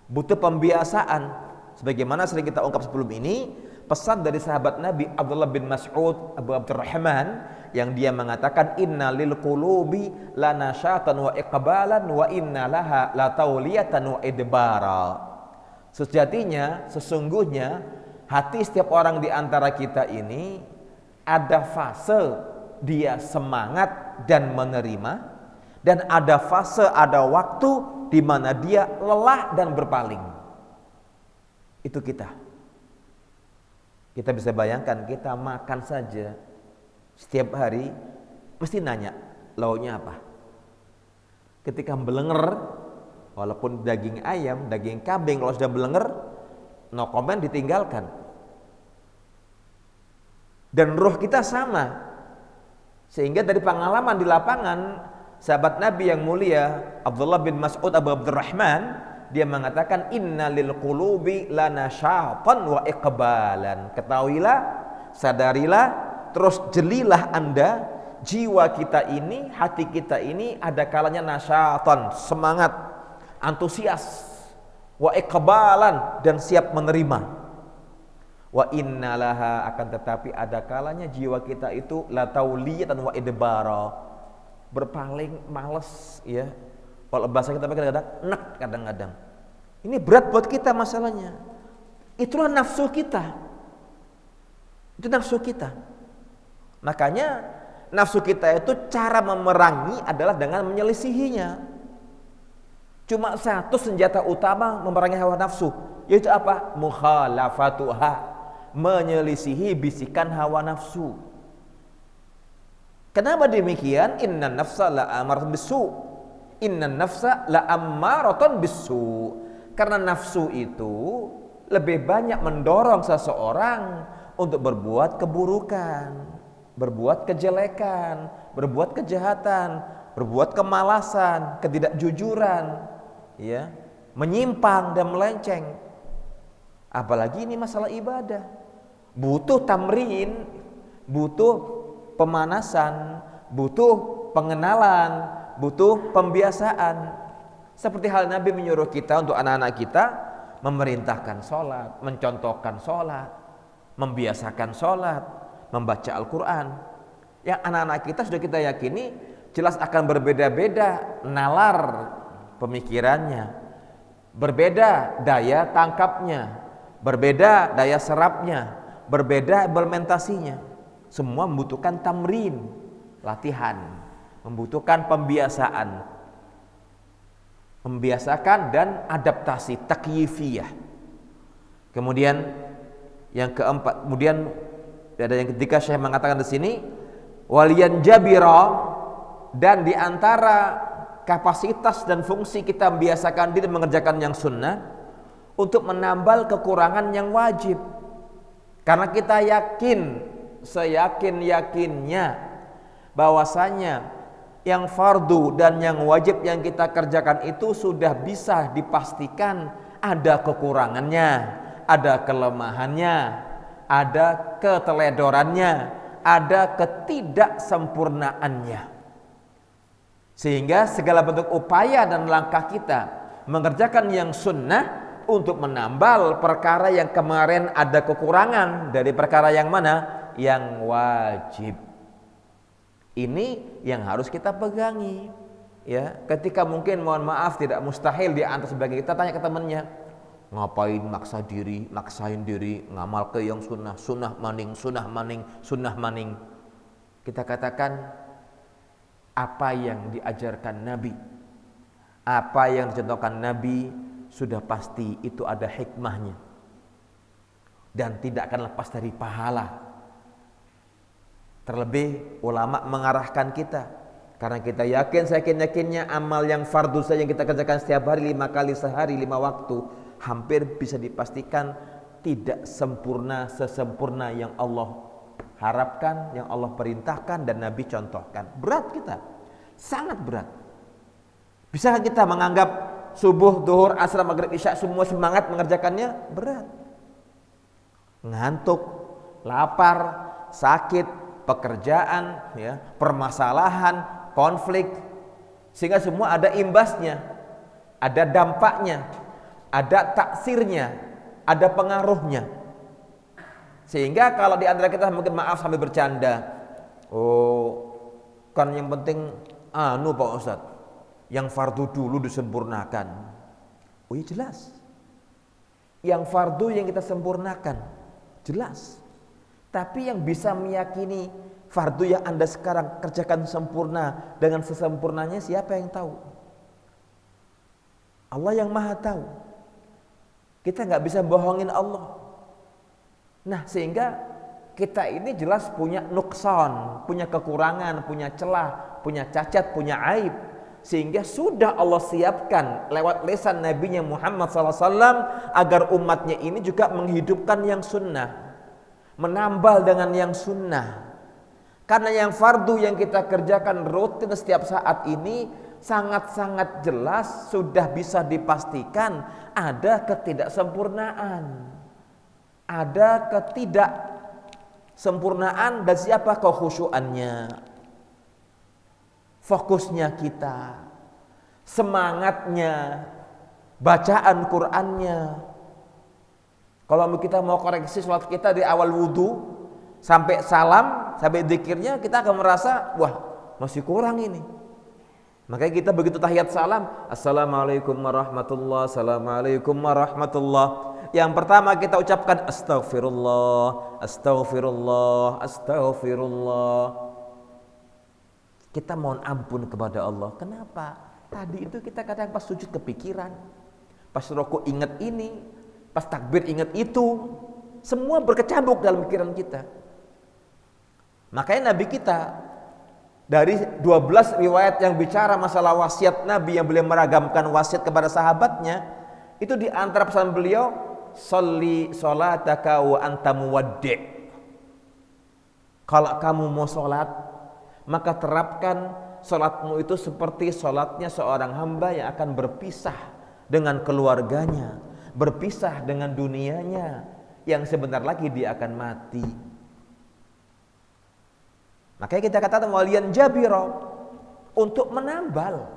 butuh pembiasaan. Sebagaimana sering kita ungkap sebelum ini, pesan dari sahabat Nabi Abdullah bin Mas'ud Abu Abdurrahman yang dia mengatakan inna lil qulubi lanasyatan wa iqbalan wa inna laha la tauliyatan wa idbara. Sesungguhnya hati setiap orang di antara kita ini ada fase dia semangat dan menerima, dan ada fase, ada waktu di mana dia lelah dan berpaling. Itu kita. Kita bisa bayangkan kita makan saja setiap hari mesti nanya lauknya apa. Ketika belenger, walaupun daging ayam, daging kambing, kalau sudah belenger, no comment, ditinggalkan. Dan roh kita sama. Sehingga dari pengalaman di lapangan, sahabat Nabi yang mulia Abdullah bin Mas'ud Abu Abdurrahman, dia mengatakan inna lil qulubi lanasyatan wa iqbalan. Ketahuilah, sadarilah, terus jelilah Anda, jiwa kita ini, hati kita ini ada kalanya nasyatan, semangat, antusias, wa iqbalan, dan siap menerima. Wa innalaha, akan tetapi ada kalanya jiwa kita itu la tauliyatan wa idbara, berpaling, malas, ya. Kalau bahasa kita pakai kadang-kadang nek, kadang-kadang. Ini berat buat kita masalahnya. Itulah nafsu kita. Itu nafsu kita. Makanya nafsu kita itu cara memerangi adalah dengan menyelisihinya. Cuma satu senjata utama memerangi hawa nafsu, yaitu apa? Mukhalafatuha, menyelisihi bisikan hawa nafsu. Kenapa demikian? Innan nafsa la'amaratun bisu. Innan nafsa la'amaratun bisu. Karena nafsu itu lebih banyak mendorong seseorang untuk berbuat keburukan, berbuat kejelekan, berbuat kejahatan, berbuat kemalasan, ketidakjujuran, ya, menyimpang dan melenceng. Apalagi ini masalah ibadah, butuh tamrin, butuh pemanasan, butuh pengenalan, butuh pembiasaan. Seperti hal Nabi menyuruh kita untuk anak-anak kita memerintahkan sholat, mencontohkan sholat, membiasakan sholat, membaca Al-Quran. Yang anak-anak kita sudah kita yakini jelas akan berbeda-beda nalar pemikirannya, berbeda daya tangkapnya, berbeda daya serapnya, berbeda implementasinya. Semua membutuhkan tamrin, latihan, membutuhkan pembiasaan. Membiasakan dan adaptasi, takyifiyah. Kemudian yang keempat, kemudian ada yang ketiga saya mengatakan di sini waliyan jabira, dan di antara kapasitas dan fungsi kita membiasakan diri mengerjakan yang sunnah untuk menambal kekurangan yang wajib. Karena kita yakin, seyakin-yakinnya bahwasanya yang fardu dan yang wajib yang kita kerjakan itu sudah bisa dipastikan ada kekurangannya, ada kelemahannya, ada keteledorannya, ada ketidaksempurnaannya. Sehingga segala bentuk upaya dan langkah kita mengerjakan yang sunnah untuk menambal perkara yang kemarin ada kekurangan dari perkara yang mana? Yang wajib. Ini yang harus kita pegangi, ya. Ketika mungkin mohon maaf tidak mustahil di antara sebagian kita tanya ke temannya, ngapain maksain diri ngamal ke yang sunnah maning. Kita katakan apa yang diajarkan Nabi, apa yang dicontohkan Nabi sudah pasti itu ada hikmahnya dan tidak akan lepas dari pahala. Terlebih ulama mengarahkan kita karena kita yakinnya amal yang fardu saja yang kita kerjakan setiap hari 5 kali sehari 5 waktu hampir bisa dipastikan tidak sempurna sesempurna yang Allah harapkan, yang Allah perintahkan dan Nabi contohkan. Berat kita, sangat berat. Bisakah kita menganggap subuh, duhur, asar, maghrib, isya semua semangat mengerjakannya? Berat. Ngantuk, lapar, sakit, pekerjaan, ya, permasalahan, konflik, sehingga semua ada imbasnya, ada dampaknya, ada taksirnya, ada pengaruhnya. Sehingga kalau di antara kita mungkin maaf sambil bercanda, oh kan yang penting Pak Ustadz, yang fardu dulu disempurnakan. Oh iya jelas, yang fardu yang kita sempurnakan jelas. Tapi yang bisa meyakini fardu yang Anda sekarang kerjakan sempurna dengan sesempurnanya siapa yang tahu? Allah yang maha tahu. Kita nggak bisa bohongin Allah. Nah sehingga kita ini jelas punya nuksan, punya kekurangan, punya celah, punya cacat, punya aib. Sehingga sudah Allah siapkan lewat lisan Nabi-Nya Muhammad SAW agar umatnya ini juga menghidupkan yang sunnah, menambal dengan yang sunnah. Karena yang fardu yang kita kerjakan rutin setiap saat ini sangat-sangat jelas sudah bisa dipastikan ada ketidaksempurnaan, ada ketidaksempurnaan. Dan siapa? Kekhusyuannya, fokusnya kita, semangatnya, bacaan Qur'annya. Kalau kita mau koreksi sholat kita di awal wudhu sampai salam, sampai dzikirnya, kita akan merasa wah masih kurang ini. Makanya kita begitu tahiyat salam, assalamualaikum warahmatullah, assalamualaikum warahmatullah. Yang pertama kita ucapkan astaghfirullah, astaghfirullah, astaghfirullah. Kita mohon ampun kepada Allah. Kenapa? Tadi itu kita kadang pas sujud kepikiran, pas rukuk ingat ini, pas takbir ingat itu, semua berkecamuk dalam pikiran kita. Makanya Nabi kita dari 12 riwayat yang bicara masalah wasiat Nabi yang beliau meragamkan wasiat kepada sahabatnya, itu di antara pesan beliau, sholli sholataka wa anta muwaddi'. Kalau kamu mau sholat, maka terapkan sholatmu itu seperti sholatnya seorang hamba yang akan berpisah dengan keluarganya, berpisah dengan dunianya yang sebentar lagi dia akan mati. Makanya kita katakan waliyan jabiro, untuk menambal.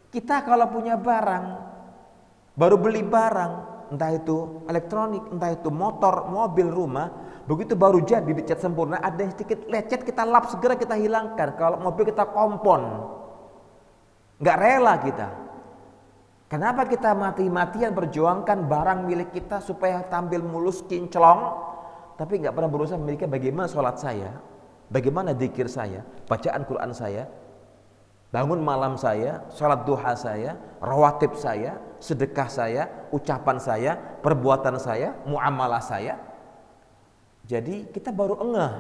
Kita kalau punya barang, baru beli barang, entah itu elektronik, entah itu motor, mobil, rumah, begitu baru jadi dicat sempurna, ada yang sedikit lecet kita lap, segera kita hilangkan. Kalau mobil kita kompon, nggak rela kita. Kenapa kita mati-matian perjuangkan barang milik kita supaya tampil mulus, kinclong, tapi nggak pernah berusaha memikirkan bagaimana sholat saya, bagaimana zikir saya, bacaan Quran saya. Bangun malam saya, sholat duha saya, rawatib saya, sedekah saya, ucapan saya, perbuatan saya, muamalah saya. Jadi kita baru ngeh.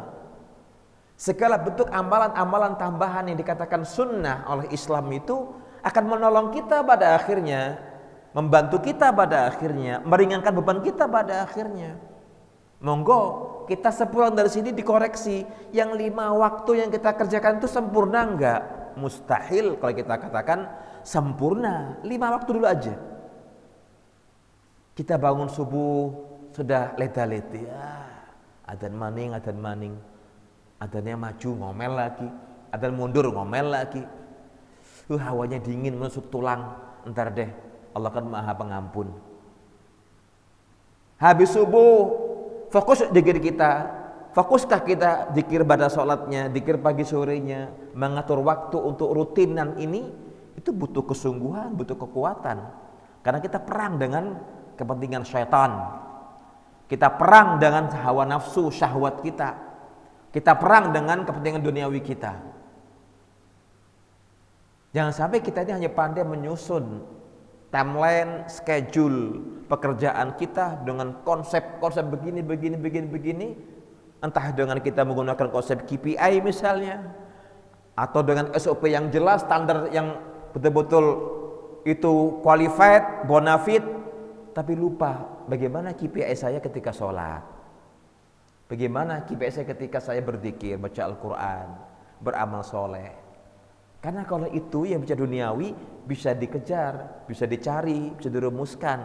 Segala bentuk amalan-amalan tambahan yang dikatakan sunnah oleh Islam itu akan menolong kita pada akhirnya, membantu kita pada akhirnya, meringankan beban kita pada akhirnya. Monggo kita sepulang dari sini dikoreksi, yang 5 waktu yang kita kerjakan itu sempurna enggak? Mustahil kalau kita katakan sempurna. 5 waktu dulu aja. Kita bangun subuh sudah leta-leti, adzan maning, adzannya maju ngomel lagi, adzan mundur ngomel lagi. Hawanya dingin menusuk tulang, entar deh, Allah kan Maha Pengampun. Habis subuh fokus zikir kita. Fokuskah kita zikir pada sholatnya, zikir pagi sorenya, mengatur waktu untuk rutinan ini? Itu butuh kesungguhan, butuh kekuatan. Karena kita perang dengan kepentingan syaitan. Kita perang dengan hawa nafsu, syahwat kita. Kita perang dengan kepentingan duniawi kita. Jangan sampai kita ini hanya pandai menyusun timeline, schedule pekerjaan kita dengan konsep-konsep begini. Entah dengan kita menggunakan konsep KPI misalnya, atau dengan SOP yang jelas, standar yang betul-betul itu qualified, bonafide, tapi lupa bagaimana KPI saya ketika sholat, bagaimana KPI saya ketika saya berzikir, baca Al-Quran, beramal soleh. Karena kalau itu yang bisa duniawi bisa dikejar, bisa dicari, bisa dirumuskan.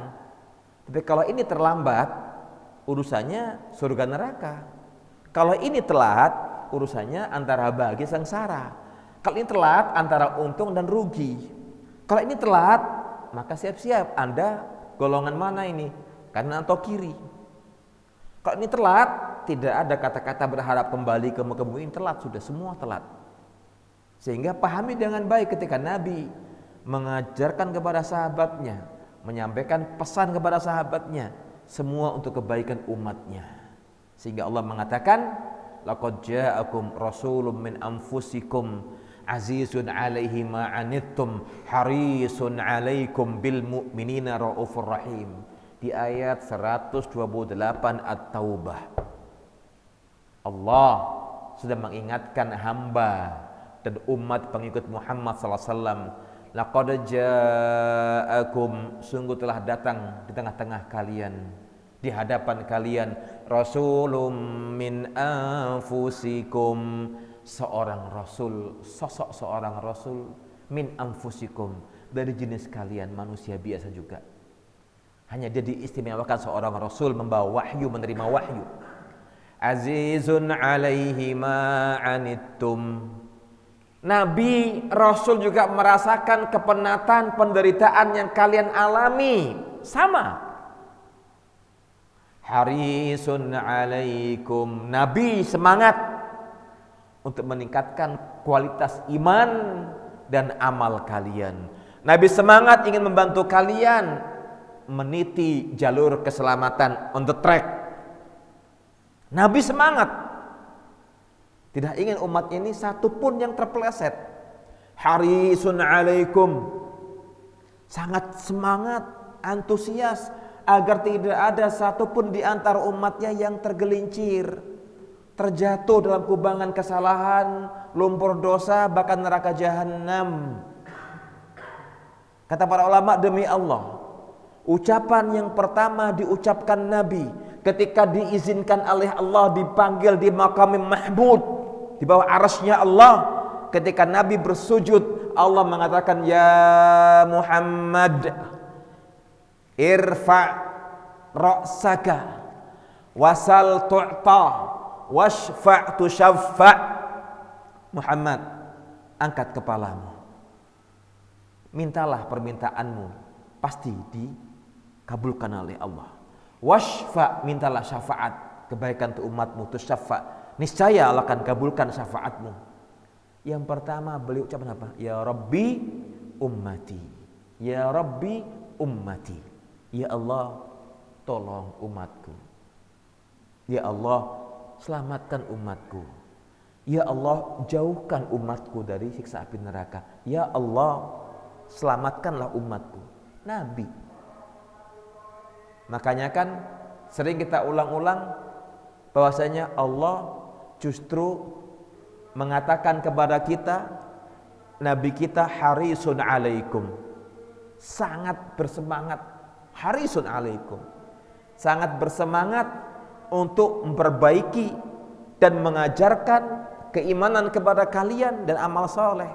Tapi kalau ini terlambat, urusannya surga neraka. Kalau ini telat, urusannya antara bahagia sengsara. Kalau ini telat, antara untung dan rugi. Kalau ini telat, maka siap-siap Anda golongan mana ini? Kanan atau kiri? Kalau ini telat, tidak ada kata-kata berharap kembali kamu ini telat, sudah semua telat. Sehingga pahami dengan baik ketika Nabi mengajarkan kepada sahabatnya, menyampaikan pesan kepada sahabatnya, semua untuk kebaikan umatnya. Sehingga Allah mengatakan, laqad ja'akum rasulun min anfusikum azizun 'alaihi ma 'anittum harisun 'alaikum bil mu'minina raufur rahim. Di ayat 128 At-Taubah. Allah sudah mengingatkan hamba dan umat pengikut Muhammad sallallahu alaihi wasallam, laqad ja'akum, sungguh telah datang di tengah-tengah kalian, di hadapan kalian, rasulun min anfusikum, seorang rasul, sosok seorang rasul, min anfusikum, dari jenis kalian, manusia biasa juga. Hanya dia diistimewakan seorang rasul membawa wahyu, menerima wahyu. Azizun 'alaihi ma 'anittum. Nabi Rasul juga merasakan kepenatan, penderitaan yang kalian alami, sama. Harisun 'alaikum. Nabi semangat untuk meningkatkan kualitas iman dan amal kalian. Nabi semangat ingin membantu kalian meniti jalur keselamatan, on the track. Nabi semangat, tidak ingin umat ini satupun yang terpeleset. Harisun 'alaikum, sangat semangat, antusias agar tidak ada satupun di antara umatnya yang tergelincir, terjatuh dalam kubangan kesalahan, lumpur dosa, bahkan neraka jahanam. Kata para ulama, demi Allah, ucapan yang pertama diucapkan Nabi ketika diizinkan oleh Allah dipanggil di maqam mahmud, di bawah arasy-Nya Allah, ketika Nabi bersujud, Allah mengatakan, ya Muhammad, irfa' ra'saka wasal tu'ta washfa' tushaffa'. Muhammad, angkat kepalamu, mintalah permintaanmu, pasti dikabulkan oleh Allah. Washfa', mintalah syafaat, kebaikan untuk umatmu, tushaffa', niscaya Allah akan kabulkan syafaatmu. Yang pertama beliau ucapkan apa? Ya Rabbi ummati, ya Rabbi ummati, ya Allah tolong umatku, ya Allah selamatkan umatku, Ya Allah, jauhkan umatku dari siksa api neraka. Ya Allah, selamatkanlah umatku. Nabi. Makanya kan sering kita ulang-ulang bahwasanya Allah justru mengatakan kepada kita, Nabi kita harisun alaikum, sangat bersemangat, harisun alaikum, sangat bersemangat untuk memperbaiki dan mengajarkan keimanan kepada kalian dan amal soleh.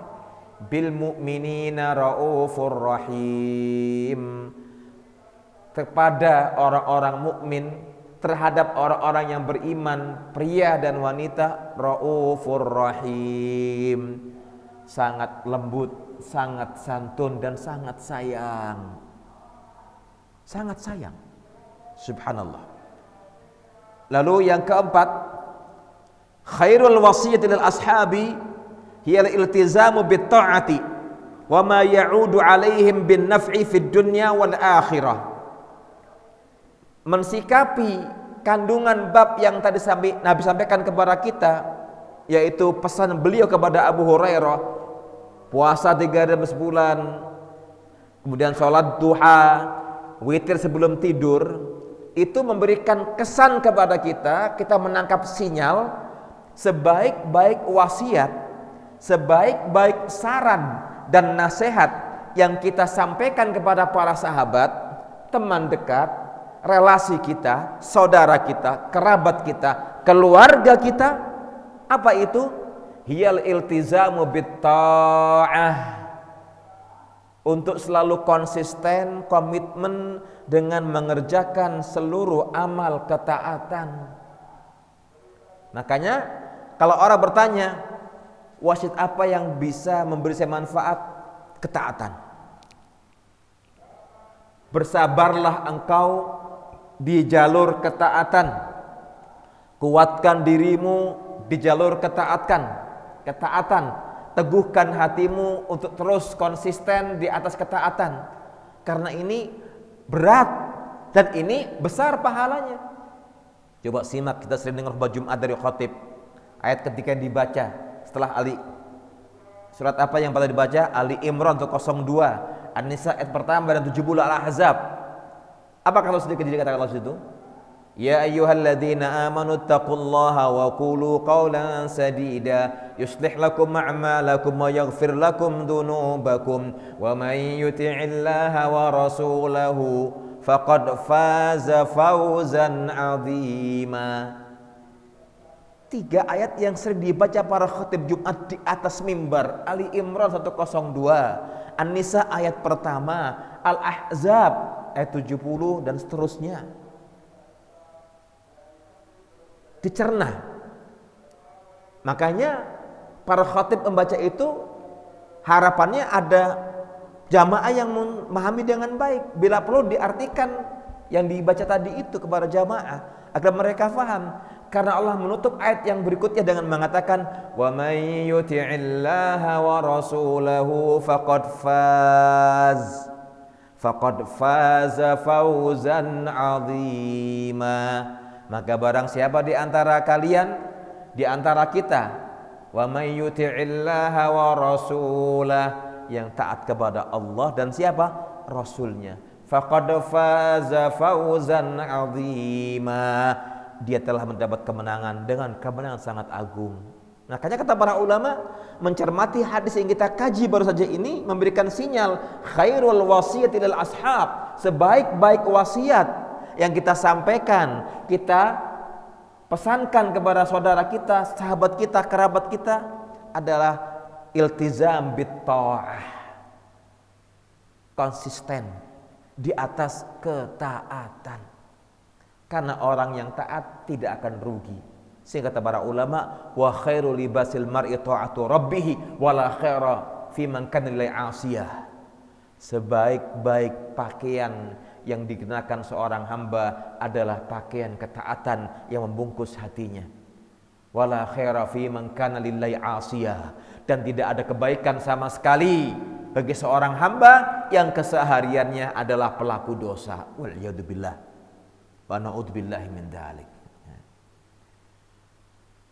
Bil mu'minina raufur rahim, kepada orang-orang mukmin, terhadap orang-orang yang beriman, pria dan wanita, raufur rahim, sangat lembut, sangat santun dan sangat sayang. Sangat sayang. Subhanallah. Lalu yang keempat, khairul wasiyati lil ashabi hiya al-iltizamu bit ta'ati wa ma ya'udu 'alaihim bin naf'i fid dunya wal akhirah. Mensikapi kandungan bab yang tadi Nabi sampaikan kepada kita, yaitu pesan beliau kepada Abu Hurairah, puasa 3 hari sebulan, kemudian sholat duha, witir sebelum tidur, itu memberikan kesan kepada kita menangkap sinyal sebaik-baik wasiat, sebaik-baik saran dan nasihat yang kita sampaikan kepada para sahabat, teman dekat, relasi kita, saudara kita, kerabat kita, keluarga kita, apa itu? Hiyal iltizamu bitta'ah, untuk selalu konsisten, komitmen dengan mengerjakan seluruh amal ketaatan. Makanya kalau orang bertanya, wasiat apa yang bisa memberi saya manfaat? Ketaatan. Bersabarlah engkau di jalur ketaatan. Kuatkan dirimu di jalur ketaatan. Teguhkan hatimu untuk terus konsisten di atas ketaatan. Karena ini berat dan ini besar pahalanya. Coba simak, kita sering dengar khutbah Jumat dari khatib. Ayat ketika dibaca setelah Ali, surat apa yang pada dibaca? Ali Imran 02, An-Nisa ayat pertama dan 70, Al-Ahzab. Apa kalau sedikit dikatakan Allah situ? Ya ayyuhalladzina amanu taqullaha wa qulu qawlan sadida yuslih lakum a'malakum wa yaghfir lakum dhunubakum wa may yuti'illaha wa rasulahu faqad faza fawzan 'azima. 3 ayat yang sering dibaca para khatib Jumat di atas mimbar. Ali Imran 102, An-Nisa ayat pertama, Al-Ahzab ayat 70 dan seterusnya. Dicerna. Makanya para khatib membaca itu harapannya ada jamaah yang memahami dengan baik. Bila perlu diartikan yang dibaca tadi itu kepada jamaah agar mereka faham. Karena Allah menutup ayat yang berikutnya dengan mengatakan, wa may yuti'illaha wa rasulahu faqad faza fawzan 'azima. Maka barang siapa di antara kalian, di antara kita, wa may yuti'illaha wa rasulah, yang taat kepada Allah dan siapa? Rasulnya, faqad faza fawzan 'azima, dia telah mendapat kemenangan dengan kemenangan sangat agung. Makanya kata para ulama, mencermati hadis yang kita kaji baru saja ini memberikan sinyal khairul wasiyati lil ashab, sebaik-baik wasiat yang kita sampaikan, kita pesankan kepada saudara kita, sahabat kita, kerabat kita adalah iltizam bitta'ah, konsisten di atas ketaatan. Karena orang yang taat tidak akan rugi. Sehingga kata para ulama, wa khairu libasil mar'i ta'atu rabbih wa la khaira fi man kana lillahi 'asiyah. Sebaik-baik pakaian yang dikenakan seorang hamba adalah pakaian ketaatan yang membungkus hatinya. Wala khaira fi man kana lillahi 'asiyah, dan tidak ada kebaikan sama sekali bagi seorang hamba yang kesehariannya adalah pelaku dosa. Wal iyadu billah. Wa na'udzubillahi min dzalik.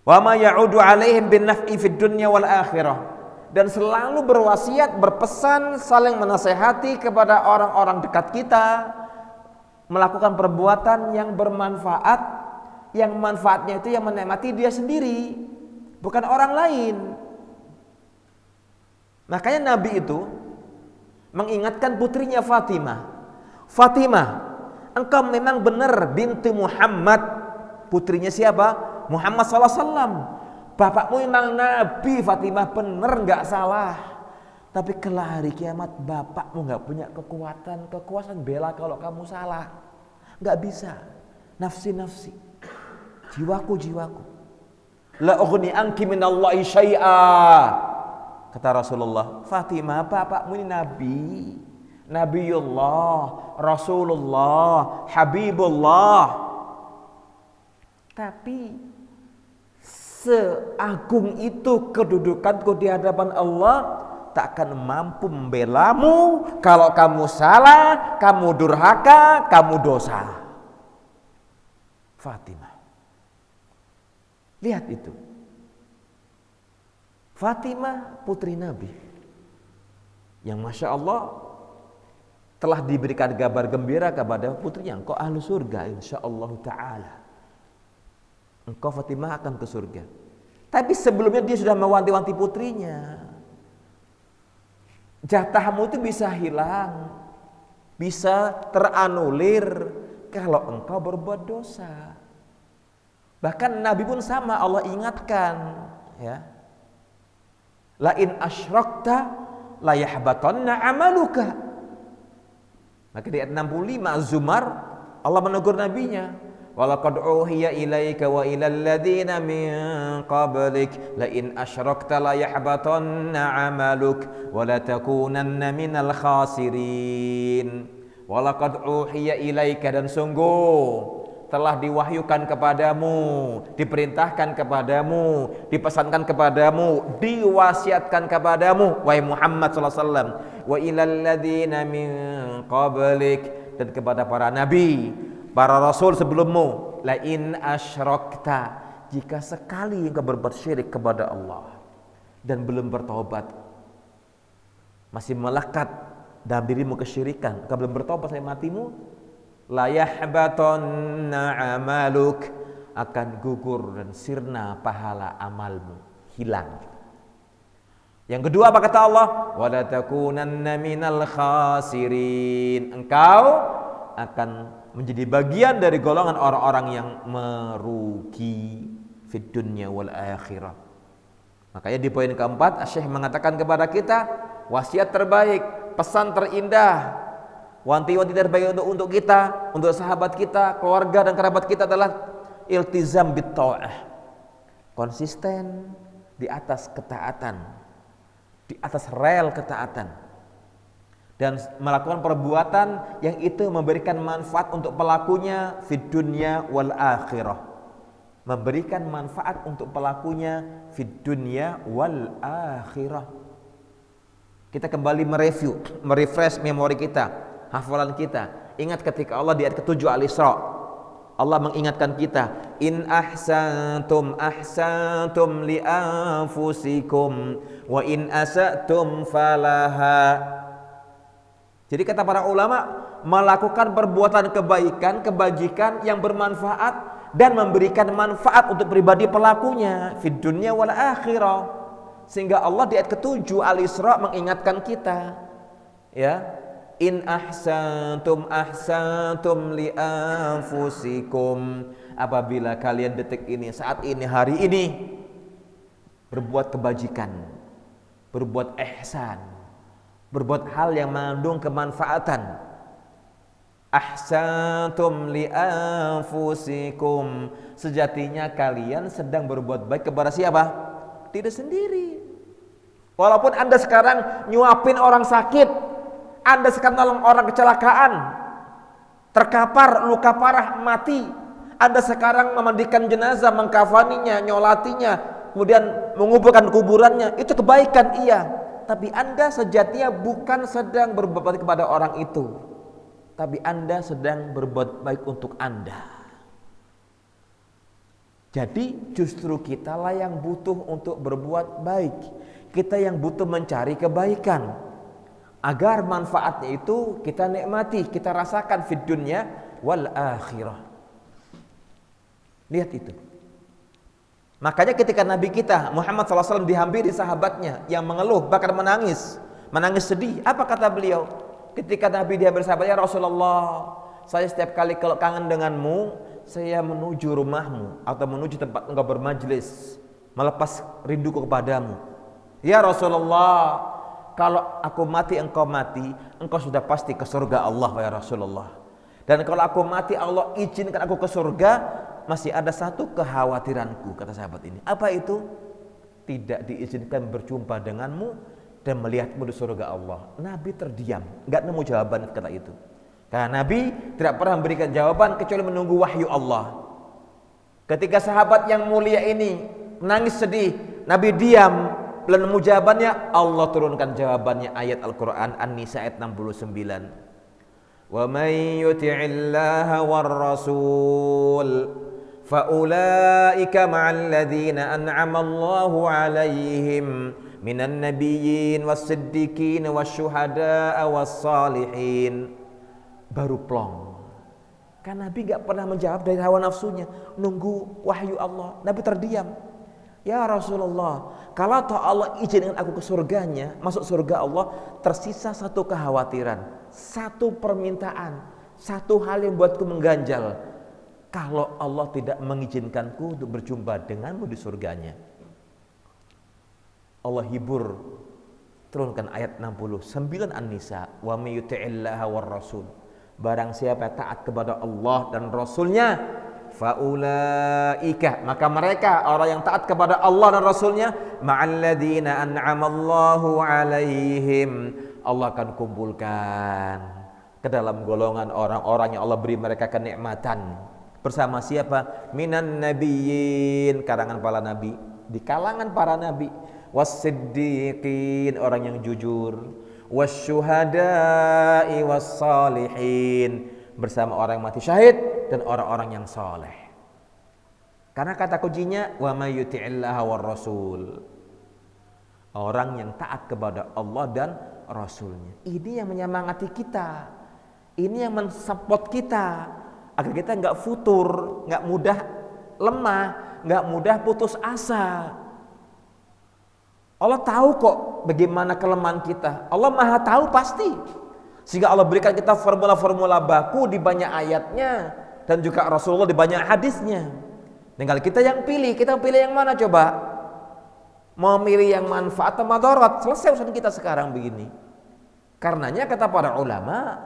Wa ma ya'udu 'alaihim bin naf'i fid dunya wal akhirah. Dan selalu berwasiat, berpesan, saling menasehati kepada orang-orang dekat kita melakukan perbuatan yang bermanfaat, yang manfaatnya itu yang menikmati dia sendiri, bukan orang lain. Makanya Nabi itu mengingatkan putrinya Fatimah. Fatimah, engkau memang benar binti Muhammad. Putrinya siapa? Muhammad sallallahu alaihi wasallam. Bapakmu memang Nabi, Fatimah, benar nggak salah. Tapi kelak hari kiamat bapakmu nggak punya kekuasaan bela kalau kamu salah. Nggak bisa. Nafsi, jiwaku. La ughni anki minallahi syai'a. Kata Rasulullah, Fatimah, bapakmu ini Nabi, Nabiullah, Rasulullah, Habibullah. Tapi seagung itu kedudukanku di hadapan Allah, tak akan mampu membelamu kalau kamu salah, kamu durhaka, kamu dosa. Fatimah, lihat itu. Fatimah putri Nabi yang Masya Allah telah diberikan kabar gembira kepada putrinya, engkau ahlu surga insyaallah ta'ala. Engkau Fatimah akan ke surga. Tapi sebelumnya dia sudah mewanti-wanti putrinya. Jatahmu itu bisa hilang, bisa teranulir kalau engkau berbuat dosa. Bahkan Nabi pun sama, Allah ingatkan, ya. La in asyrakta la yahbatanna amaluka. Maka di ayat 65 Az-Zumar Allah menegur nabinya. Walaqad uhiya ilaika wa ilal ladzina min qablik la in asyrakta la yahbatanna 'amaluk wa la takunanna minal khasirin. Walaqad uhiya ilaika, dan sungguh telah diwahyukan kepadamu, diperintahkan kepadamu, dipesankan kepadamu, diwasiatkan kepadamu wahai Muhammad sallallahu alaihi wasallam, wa ilal ladzina min qablik, dan kepada para nabi, para rasul sebelummu, la in asyrakta, jika sekali engkau berbuat syirik kepada Allah dan belum bertobat, masih melekat dalam dirimu kesyirikan, engkau belum bertobat sampai matimu, la yahbatanna amaluk, akan gugur dan sirna pahala amalmu, hilang. Yang kedua apa kata Allah? Wa la takunanna minal khasirin, engkau akan menjadi bagian dari golongan orang-orang yang merugi fid dunya wal akhirah. Makanya di poin keempat Syekh mengatakan kepada kita, wasiat terbaik, pesan terindah, wanti-wanti terbaik untuk kita, untuk sahabat kita, keluarga dan kerabat kita adalah iltizam bit ta'ah. Konsisten di atas ketaatan, di atas rel ketaatan, dan melakukan perbuatan yang itu memberikan manfaat untuk pelakunya fid dunya wal akhirah. Memberikan manfaat untuk pelakunya fid dunya wal akhirah. Kita kembali mereview, merefresh memori kita, hafalan kita. Ingat ketika Allah di ayat ke-7 Al-Isra, Allah mengingatkan kita, in ahsantum ahsantum li anfusikum wa in asatum falaha. Jadi kata para ulama, melakukan perbuatan kebaikan, kebajikan yang bermanfaat dan memberikan manfaat untuk pribadi pelakunya fid dunya wal akhirah. Sehingga Allah di ayat ke-7 Al-Isra mengingatkan kita, ya, in ahsantum ahsantum li anfusikum, apabila kalian detik ini, saat ini, hari ini berbuat kebajikan, berbuat ihsan, berbuat hal yang mengandung kemanfaatan, ahsantum li anfusikum, sejatinya kalian sedang berbuat baik kepada siapa? Diri sendiri. Walaupun Anda sekarang nyuapin orang sakit, Anda sekarang nolong orang kecelakaan, terkapar, luka parah, mati, Anda sekarang memandikan jenazah, mengkafaninya, nyolatinya, kemudian menguburkan kuburannya, itu kebaikan, iya. Tapi Anda sejatinya bukan sedang berbuat baik kepada orang itu, tapi Anda sedang berbuat baik untuk Anda. Jadi justru kitalah yang butuh untuk berbuat baik. Kita yang butuh mencari kebaikan. Agar manfaatnya itu kita nikmati, kita rasakan fid dunya wal akhirah. Lihat itu. Makanya ketika Nabi kita Muhammad SAW dihampiri sahabatnya yang mengeluh, bahkan menangis sedih. Apa kata beliau? Ketika Nabi dihampiri sahabatnya, Rasulullah, saya setiap kali kalau kangen denganmu, saya menuju rumahmu atau menuju tempat engkau bermajlis, melepas rinduku kepadamu. Ya Rasulullah, kalau aku mati, engkau sudah pasti ke surga Allah ya Rasulullah. Dan kalau aku mati, Allah izinkan aku ke surga, masih ada satu kekhawatiranku, kata sahabat ini. Apa itu? Tidak diizinkan berjumpa denganmu dan melihatmu di surga Allah. Nabi terdiam, nggak nemu jawaban kata itu. Karena Nabi tidak pernah memberikan jawaban kecuali menunggu wahyu Allah. Ketika sahabat yang mulia ini menangis sedih, Nabi diam, belum nemu jawabannya. Allah turunkan jawabannya, ayat Al-Quran An-Nisa ayat 69. Wa may yuti'illaha war rasul fa ulaika ma'al ladzina an'ama Allahu 'alaihim minan nabiyyin was-siddiqin wasyuhada'a was-salihin. Baru plong. Kan Nabi gak pernah menjawab dari hawa nafsunya, nunggu wahyu Allah. Nabi terdiam. Ya Rasulullah, kalau toh Allah izinkan aku ke surganya, masuk surga Allah, tersisa satu kekhawatiran, satu permintaan, satu hal yang buatku mengganjal. Kalau Allah tidak mengizinkanku untuk berjumpa denganmu di surganya. Allah hibur, turunkan ayat 69 An-Nisa, wa may yuti'illaha war rasul. Barang siapa yang taat kepada Allah dan Rasulnya, faulaika, maka mereka orang yang taat kepada Allah dan Rasulnya, ma'alladzina an'amallahu 'alaihim, Allah akan kumpulkan ke dalam golongan orang-orang yang Allah beri mereka kenikmatan. Bersama siapa? Minan nabiyyin, kalangan para nabi, di kalangan para nabi, was-siddiqin, orang yang jujur, wasyuhada'i was-salihin, bersama orang yang mati syahid dan orang-orang yang saleh. Karena kata kuncinya wa may yuti'illaha war rasul, orang yang taat kepada Allah dan Rasulnya. Ini yang menyemangati kita, ini yang mensupport kita agar kita nggak futur, nggak mudah lemah, nggak mudah putus asa. Allah tahu kok bagaimana kelemahan kita. Allah Maha tahu pasti. Sehingga Allah berikan kita formula-formula baku di banyak ayatnya dan juga Rasulullah di banyak hadisnya. Tinggal kita yang pilih, kita pilih yang mana coba? Mau milih yang manfaat atau madarat? Selesai urusan kita sekarang begini. Karenanya kata para ulama,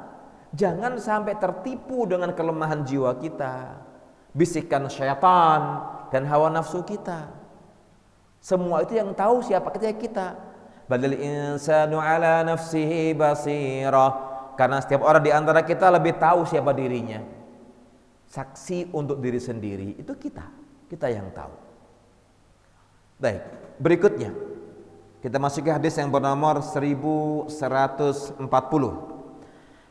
jangan sampai tertipu dengan kelemahan jiwa kita, bisikan syaitan dan hawa nafsu kita. Semua itu yang tahu siapa kita. Balil insanu ala nafsihi basirah. Karena setiap orang di antara kita lebih tahu siapa dirinya. Saksi untuk diri sendiri itu kita yang tahu. Baik, berikutnya kita masuk ke hadis yang bernomor 1140.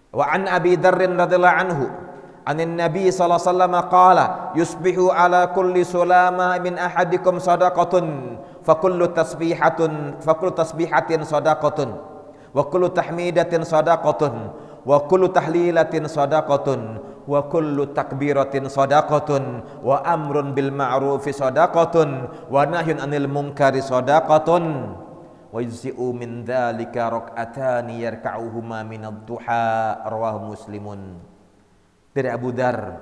Wa an Abi Dzarrin radhiyallahu anhu anin Nabi sallallahu alaihi wasallam qala yusbihu ala kulli sulama min ahadikum sadaqatun fa kullu tasbihatin sadaqatun wa kullu tahmidatin sadaqatun wa kullu tahlilatin sadaqatun wa kullu takbiratin sadaqatun wa amrun bil ma'rufi sadaqatun wa nahyun 'anil munkari sadaqatun wa yujzi'u min dzalika rak'atani yarka'uhuma minad duha rawahu Muslimun. Dari Abu Dzar,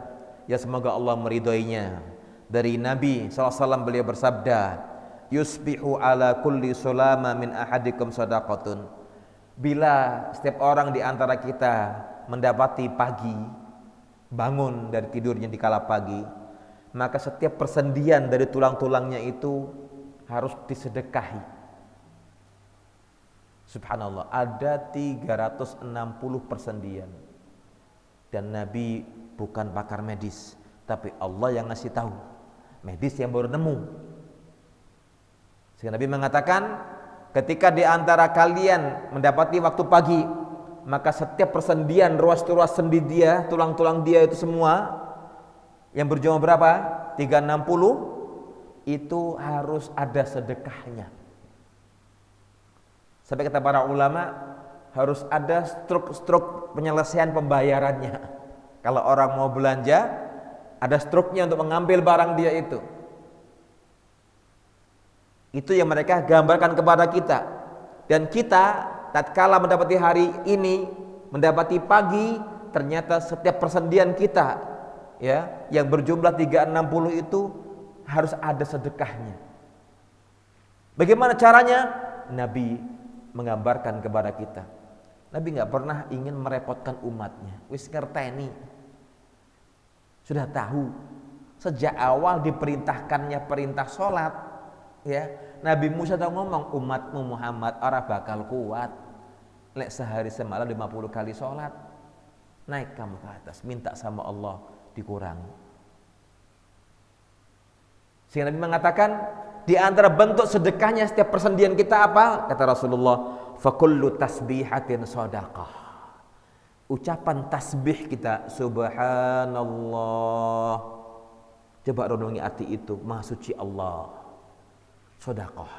ya semoga Allah meridhoinya, dari Nabi SAW beliau bersabda, yusbihu ala kulli sulama min ahadikum sadaqatun. Bila setiap orang di antara kita mendapati pagi, bangun dari tidurnya di kala pagi, maka setiap persendian dari tulang-tulangnya itu harus disedekahi. Subhanallah, ada 360 persendian. Dan Nabi bukan pakar medis, tapi Allah yang ngasih tahu, medis yang baru nemu. Sehingga Nabi mengatakan, ketika di antara kalian mendapati waktu pagi, maka setiap persendian, ruas-ruas sendi dia, tulang-tulang dia itu semua yang berjumlah berapa? 360, itu harus ada sedekahnya. Sampai kata para ulama, harus ada struk penyelesaian pembayarannya. Kalau orang mau belanja, ada struknya untuk mengambil barang dia itu. Itu yang mereka gambarkan kepada kita. Dan kita tatkala mendapati hari ini, mendapati pagi, ternyata setiap persendian kita ya yang berjumlah 360 itu harus ada sedekahnya. Bagaimana caranya? Nabi menggambarkan kepada kita. Nabi nggak pernah ingin merepotkan umatnya. Wis ngerteni, sudah tahu sejak awal diperintahkannya perintah sholat. Ya, Nabi Musa tahu ngomong, umatmu Muhammad ora bakal kuat lek sehari semalam 50 kali sholat. Naik kamu ke atas, minta sama Allah dikurangi. Sehingga Nabi mengatakan, di antara bentuk sedekahnya setiap persendian kita apa? Kata Rasulullah, fakullu tasbihatin shadaqah. Ucapan tasbih kita, subhanallah. Coba renungi arti itu, maha suci Allah. Shadaqah.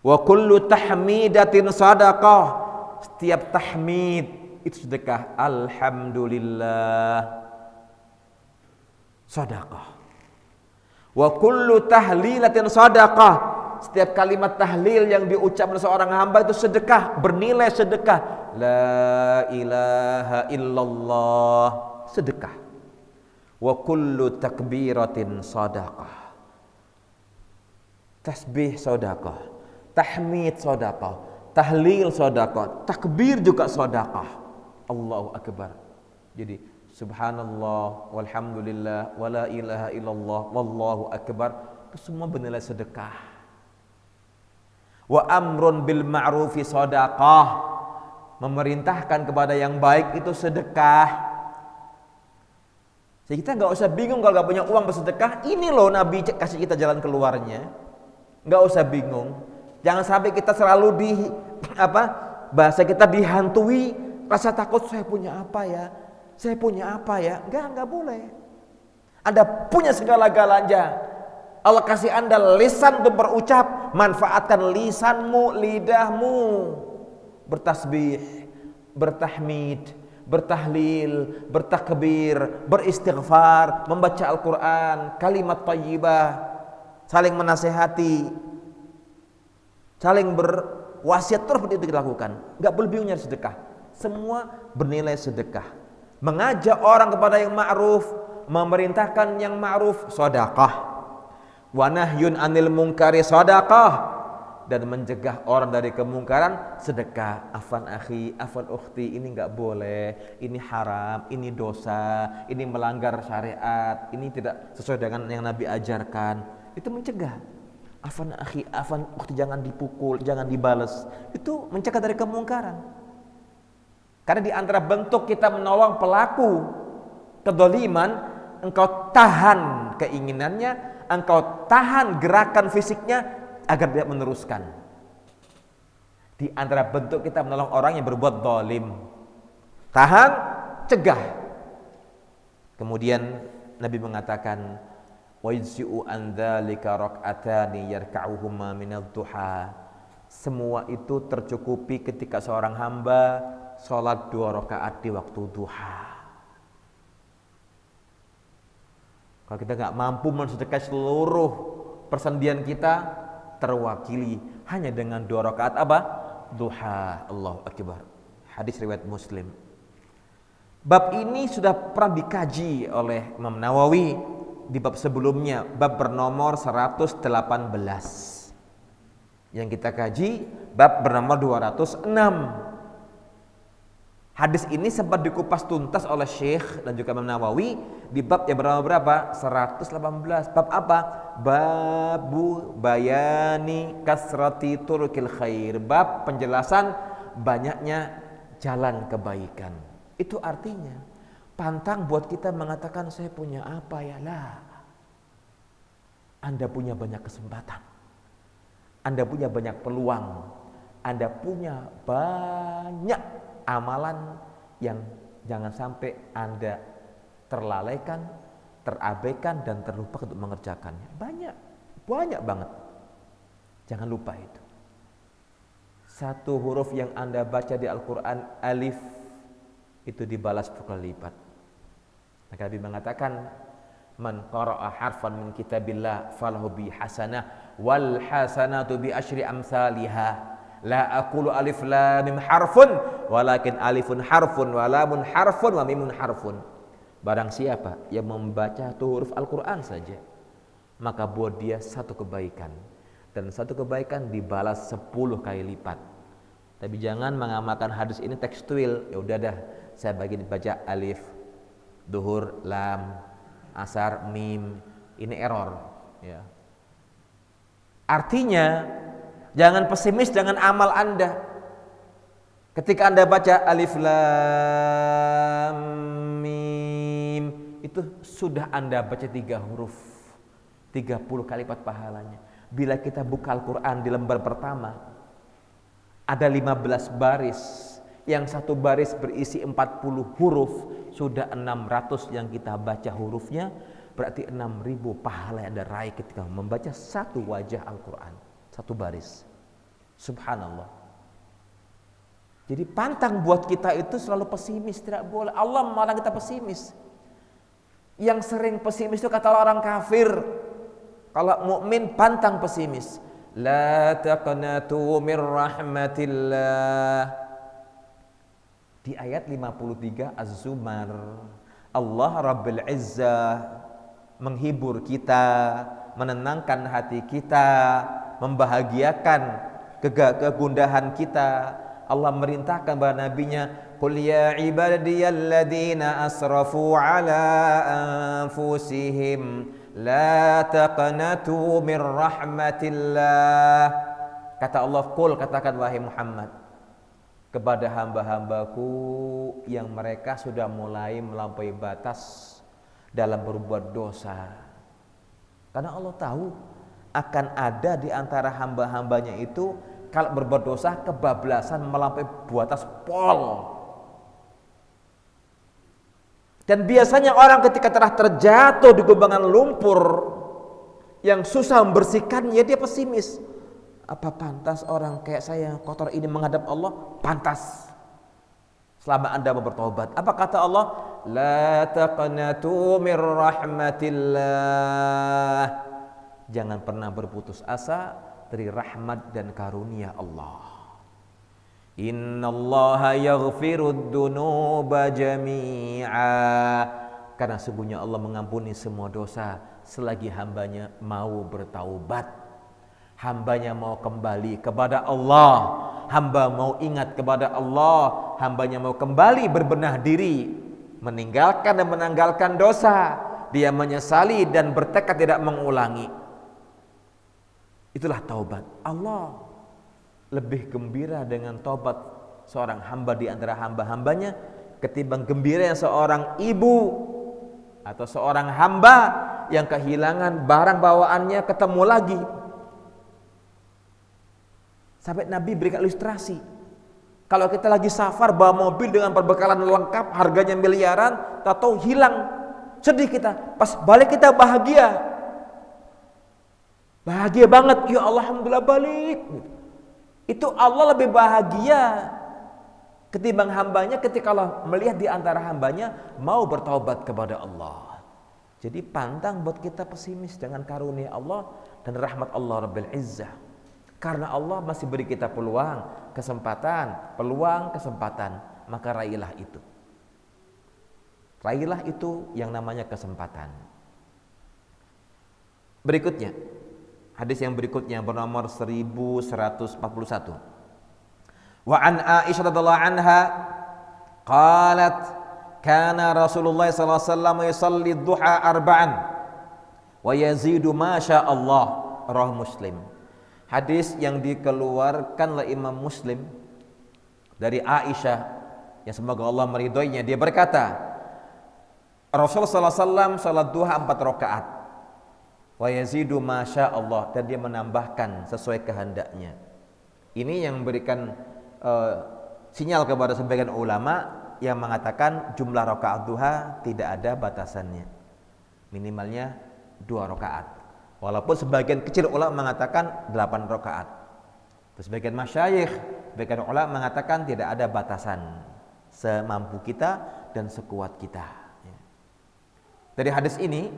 Wa kullu tahmidatin shadaqah. Setiap tahmid itu sedekah. Alhamdulillah. Shadaqah. Wa kullu tahlilatin shadaqah. Setiap kalimat tahlil yang diucap oleh seorang hamba itu sedekah, bernilai sedekah. La ilaha illallah, sedekah. Wa kullu takbiratin shadaqah. Tasbih sedekah, tahmid sedekah, tahlil sedekah, takbir juga sedekah. Allahu akbar. Jadi subhanallah, walhamdulillah, wala ilaha illallah, wallahu akbar, itu semua bernilai sedekah. Wa amrun bil ma'rufi shadaqah. Memerintahkan kepada yang baik itu sedekah. Jadi kita nggak usah bingung kalau nggak punya uang bersedekah. Ini loh Nabi kasih kita jalan keluarnya. Nggak usah bingung. Jangan sampai kita selalu bahasa kita dihantui rasa takut, saya punya apa ya? Saya punya apa ya? Enggak boleh. Anda punya segala-galanya. Allah kasih Anda lisan untuk berucap, manfaatkan lisanmu, lidahmu. Bertasbih, bertahmid, bertahlil, bertakbir, beristighfar, membaca Al-Quran, kalimat thayyibah, saling menasehati, saling berwasiat, terus itu dilakukan. Enggak boleh bingung nyari sedekah. Semua bernilai sedekah. Mengajak orang kepada yang ma'ruf, memerintahkan yang ma'ruf, sedekah. Wa nahyun 'anil munkari sedekah, dan mencegah orang dari kemungkaran sedekah. Afan akhi, afan ukhti, ini enggak boleh, ini haram, ini dosa, ini melanggar syariat, ini tidak sesuai dengan yang Nabi ajarkan. Itu mencegah. Afan akhi, afan ukhti, jangan dipukul, jangan dibales. Itu mencegah dari kemungkaran. Karena di antara bentuk kita menolong pelaku kedoliman, engkau tahan keinginannya, engkau tahan gerakan fisiknya agar tidak meneruskan. Di antara bentuk kita menolong orang yang berbuat zalim, tahan, cegah. Kemudian Nabi mengatakan, wa yajzi'u an dzalika rak'atani yarka'uhuma minadh duha. Semua itu tercukupi ketika seorang hamba sholat 2 rakaat di waktu duha. Kalau kita nggak mampu mensedekah seluruh persendian kita, terwakili hanya dengan 2 rakaat apa? Duha. Allahu akbar. Hadis riwayat Muslim. Bab ini sudah pernah dikaji oleh Imam Nawawi di bab sebelumnya, bab bernomor 118. Yang kita kaji bab bernomor 206. Hadis ini sempat dikupas tuntas oleh Syekh dan juga Imam Nawawi di bab yang bernomor berapa? 118. Bab apa? Babu bayani kasrati turukil khair. Bab penjelasan banyaknya jalan kebaikan. Itu artinya pantang buat kita mengatakan saya punya apa ya lah. Anda punya banyak kesempatan. Anda punya banyak peluang. Anda punya banyak amalan yang jangan sampai Anda terlalaikan terabaikan dan terlupa untuk mengerjakannya. Banyak banget. Jangan lupa itu. Satu huruf yang Anda baca di Al-Quran, alif, itu dibalas 10 kali lipat. Maka Nabi mengatakan, man qara'a harfan min kitabillah falahu bi hasanah wal hasanatu bi asyri amsalihha. La aqulu alif lam mim harfun walakin alifun harfun wa lamun harfun wa mimun harfun. Barang siapa yang membaca huruf Al-Quran saja, maka buat dia satu kebaikan, dan satu kebaikan dibalas 10 kali lipat. Tapi jangan mengamalkan hadis ini tekstual. Ya udah dah, saya bagi dibaca alif, duhur, lam, asar, mim. Ini error, ya. Artinya jangan pesimis dengan amal Anda. Ketika Anda baca alif lam mim, itu sudah Anda baca 3 huruf, 30 kali lipat pahalanya. Bila kita buka Al-Quran di lembar pertama, ada 15 baris, yang satu baris berisi 40 huruf, sudah 600 yang kita baca hurufnya, berarti 6.000 pahala yang Anda raih ketika membaca satu wajah Al-Quran, satu baris. Subhanallah. Jadi pantang buat kita itu selalu pesimis, tidak boleh. Allah melarang kita pesimis. Yang sering pesimis itu kata orang kafir. Kalau mukmin pantang pesimis. La taqnatu mir rahmatillah. Di ayat 53 Az-Zumar, Allah Rabbul Izzah menghibur kita, menenangkan hati kita, membahagiakan kegundahan kita. Allah merintahkan kepada nabinya, qul ya ibadiyalladzina asrafu ala anfusihim la taqnatu mir rahmatillah. Kata Allah, qul, katakan wahai Muhammad kepada hamba-hambaku yang mereka sudah mulai melampaui batas dalam berbuat dosa. Karena Allah tahu akan ada di antara hamba-hambanya itu kalau berbuat dosa kebablasan melampaui batas pol. Dan biasanya orang ketika telah terjatuh di kubangan lumpur yang susah membersihkannya, dia pesimis. Apa pantas orang kayak saya yang kotor ini menghadap Allah? Pantas. Selama Anda mau bertobat. Apa kata Allah? La taqnatu mir rahmatillah. Jangan pernah berputus asa dari rahmat dan karunia Allah. Innallaha yaghfirud dunuba jami'a. Karena sungguhnya Allah mengampuni semua dosa selagi hambanya mau bertaubat. Hambanya mau kembali kepada Allah. Hamba mau ingat kepada Allah. Hambanya mau kembali berbenah diri, meninggalkan dan menanggalkan dosa. Dia menyesali dan bertekad tidak mengulangi. Itulah taubat. Allah lebih gembira dengan taubat seorang hamba di antara hamba-hambanya ketimbang gembira seorang ibu atau seorang hamba yang kehilangan barang bawaannya ketemu lagi. Sampai Nabi berikan ilustrasi. Kalau kita lagi safar bawa mobil dengan perbekalan lengkap, harganya miliaran, tahu hilang, sedih kita. Pas balik kita bahagia. Bahagia banget, ya Allah, alhamdulillah balik. Itu Allah lebih bahagia ketimbang hambanya ketika Allah melihat di antara hambanya mau bertaubat kepada Allah. Jadi pantang buat kita pesimis dengan karunia Allah dan rahmat Allah Rabbil Izzah. Karena Allah masih beri kita peluang, kesempatan, maka raihlah itu. Raihlah itu yang namanya kesempatan. Berikutnya, hadis yang berikutnya bernomor 1141. Wa an Aisyah radhiyallahu anha qalat kana Rasulullah sallallahu alaihi wasallam yusalli duha arba'an wa yazidu ma syaa Allah, rawahu Muslim. Hadis yang dikeluarkan oleh Imam Muslim dari Aisyah, yang semoga Allah meridhoinya, dia berkata, Rasulullah sallallahu alaihi wasallam salat duha 4 rakaat. Wa yazidu masya Allah, dan dia menambahkan sesuai kehendaknya. Ini yang memberikan sinyal kepada sebagian ulama yang mengatakan jumlah rakaat duha tidak ada batasannya. minimalnya 2 rakaat. Walaupun sebagian kecil ulama mengatakan 8 rakaat. Sebagian masyayikh, sebagian ulama mengatakan tidak ada batasan, semampu kita dan sekuat kita. Dari hadis ini,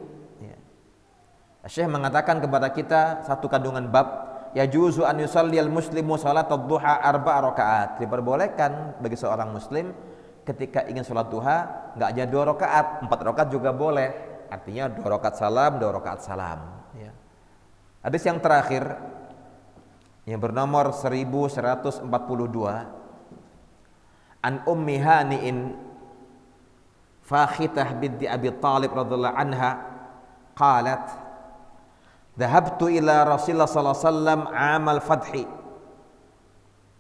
Syekh mengatakan kepada kita satu kandungan bab, yajuzu an yusalliyal muslimu salatul duha 4 rakaat. Diperbolehkan bagi seorang muslim ketika ingin sholat duha enggak hanya 2 rakaat, 4 rakaat juga boleh. Artinya 2 rakaat salam, 2 rakaat salam. Hadis yang terakhir yang bernomor 1142, an Ummi Hani'in Fakhitah binti Abi Talib radhiyallahu anha qalat dhahabtu ila Rasulullah sallallahu alaihi wasallam 'amal fathi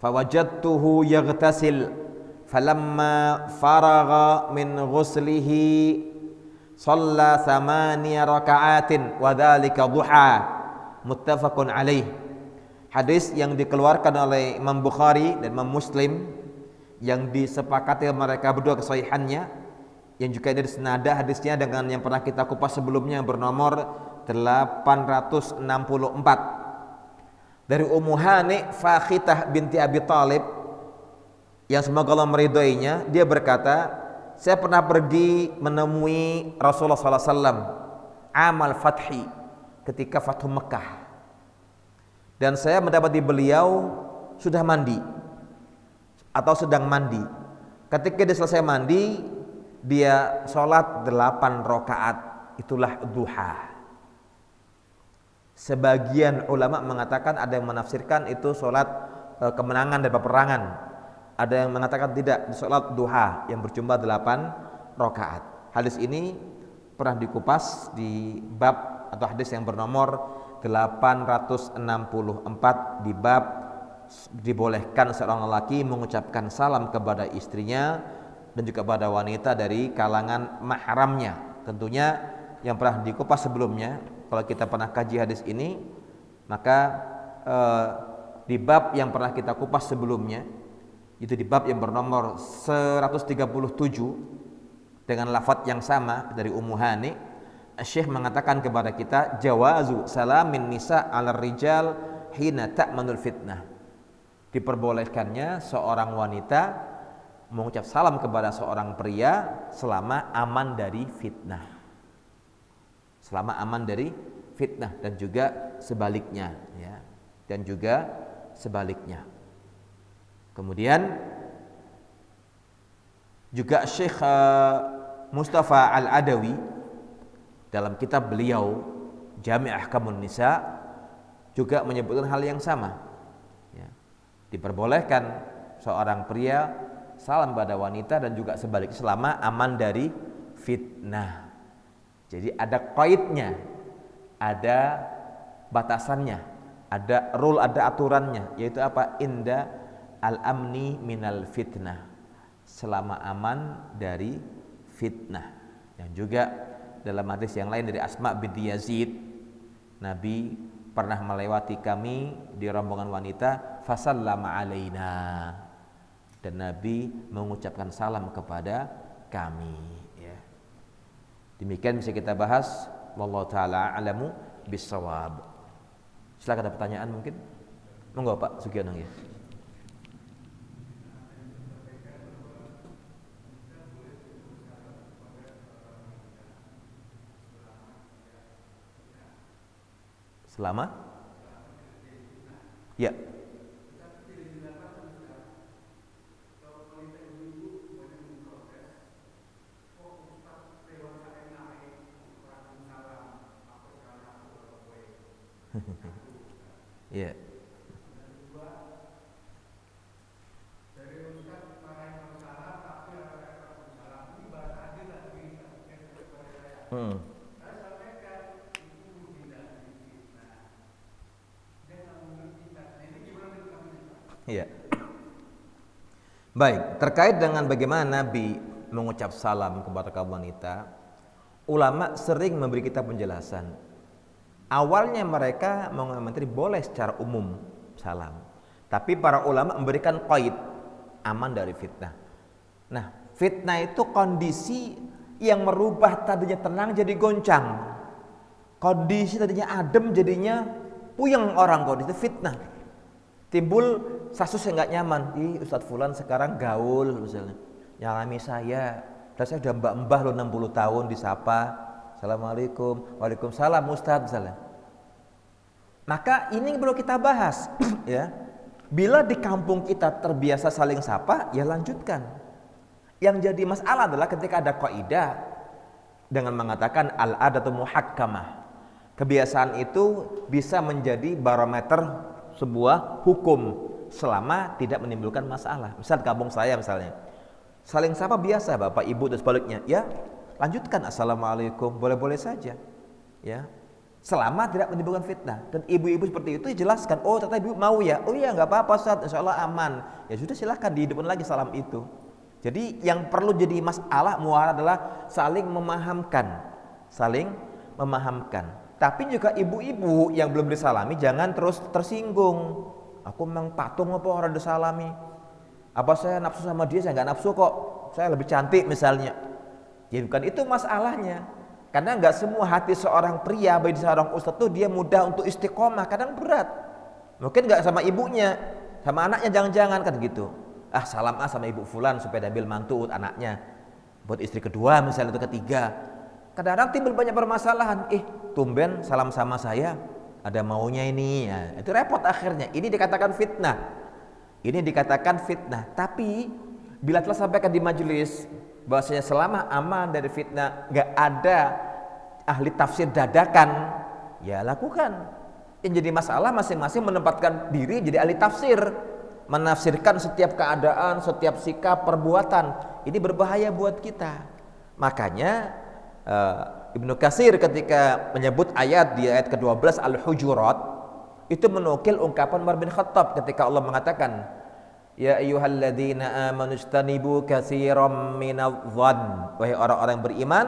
fawajadtuhu yaghtasil falamma faragha min ghuslihi shalla 8 raka'atin wa dzalika duha muttafaqun alaih. Hadis yang dikeluarkan oleh Imam Bukhari dan Imam Muslim yang disepakati mereka berdua kesahihannya, yang juga dari senada hadisnya dengan yang pernah kita kupas sebelumnya yang bernomor 864 dari Ummu Hani Fakhitah binti Abi Talib yang semoga Allah meridhoinya. Dia berkata, saya pernah pergi menemui Rasulullah SAW amal fathi, ketika Fathu Mekah, dan saya mendapati beliau sudah mandi atau sedang mandi. Ketika dia selesai mandi, dia sholat 8 rakaat, itulah duha. Sebagian ulama mengatakan, ada yang menafsirkan itu sholat kemenangan dan peperangan. Ada yang mengatakan tidak, sholat duha yang berjumlah 8 rakaat. Hadis ini pernah dikupas di bab atau hadis yang bernomor 864 di bab dibolehkan seorang lelaki mengucapkan salam kepada istrinya dan juga pada wanita dari kalangan mahramnya. Tentunya yang pernah dikupas sebelumnya, kalau kita pernah kaji hadis ini, maka di bab yang pernah kita kupas sebelumnya, itu di bab yang bernomor 137 dengan lafadz yang sama dari Ummu Hani, Syekh mengatakan kepada kita jawazu salamin nisa 'ala rijal hina ta'manul fitnah. Diperbolehkannya seorang wanita mengucap salam kepada seorang pria selama aman dari fitnah. Selama aman dari fitnah dan juga sebaliknya, ya. Dan juga sebaliknya. Kemudian juga Syekh Mustafa Al-Adawi dalam kitab beliau Jami' Ahkamun Nisa juga menyebutkan hal yang sama, ya. Diperbolehkan seorang pria salam pada wanita dan juga sebaliknya selama aman dari fitnah. Jadi ada qaidnya, ada batasannya, ada rule, ada aturannya, yaitu apa? Inda al-amni minal fitnah, selama aman dari fitnah. Dan juga dalam hadis yang lain dari Asma binti Yazid, Nabi pernah melewati kami di rombongan wanita, fasallama alaina, dan Nabi mengucapkan salam kepada kami, ya. Demikian bisa kita bahas. Wallahu taala a'lamu bissawab. Silakan, ada pertanyaan mungkin? Monggo Pak Sugiono, ya. Selama? Ya. Ya. Iya. Baik, terkait dengan bagaimana Nabi mengucap salam kepada kaum wanita, ulama sering memberi kita penjelasan. Awalnya mereka mengomentari boleh secara umum salam, tapi para ulama memberikan qaid, aman dari fitnah. Nah, fitnah itu kondisi yang merubah tadinya tenang jadi goncang. Kondisi tadinya adem jadinya puyeng orang, kok itu fitnah. Timbul kasus yang nggak nyaman. Ustadz Fulan sekarang gaul misalnya, nyalami saya. Dan saya udah mbah-mbah loh 60 tahun disapa. Assalamualaikum, waalaikumsalam Ustadz misalnya. Maka ini perlu kita bahas ya. Bila di kampung kita terbiasa saling sapa, ya lanjutkan. Yang jadi masalah adalah ketika ada kaidah dengan mengatakan al-adatu muhakkamah. Kebiasaan itu bisa menjadi barometer sebuah hukum selama tidak menimbulkan masalah. Misal kampung saya misalnya, saling sapa biasa Bapak Ibu dan sebaliknya, ya lanjutkan assalamualaikum, boleh-boleh saja. Ya. Selama tidak menimbulkan fitnah. Dan ibu-ibu seperti itu jelaskan, oh ternyata ibu mau ya, oh iya nggak apa-apa Ustaz, insya Allah aman. Ya sudah silahkan dihidupkan lagi salam itu. Jadi yang perlu jadi masalah muara adalah saling memahamkan. Tapi juga ibu-ibu yang belum disalami jangan terus tersinggung. Aku memang patung apa orang disalami? Apa saya nafsu sama dia? Saya nggak nafsu kok. Saya lebih cantik misalnya. Ya bukan itu masalahnya. Karena nggak semua hati seorang pria bagi seorang ustadz tuh dia mudah untuk istiqomah, kadang berat. Mungkin nggak sama ibunya, sama anaknya jangan-jangan kan gitu. Salam sama ibu fulan supaya diambil mantu anaknya. Buat istri kedua misalnya atau ketiga. Kadang-kadang timbul banyak permasalahan. Tumben salam sama saya, ada maunya ini. Ya, itu repot akhirnya. Ini dikatakan fitnah. Tapi bila telah sampaikan di majelis bahwasanya selama aman dari fitnah, nggak ada ahli tafsir dadakan, ya lakukan. Yang jadi masalah masing-masing menempatkan diri jadi ahli tafsir, menafsirkan setiap keadaan, setiap sikap, perbuatan. Ini berbahaya buat kita. Makanya Ibnu Katsir ketika menyebut ayat di ayat ke-12 Al-Hujurat itu menukil ungkapan Umar bin Khattab ketika Allah mengatakan, ya ayyuhalladzina amanu ijtanibu katsiran minadh-dhann, wahai orang-orang yang beriman,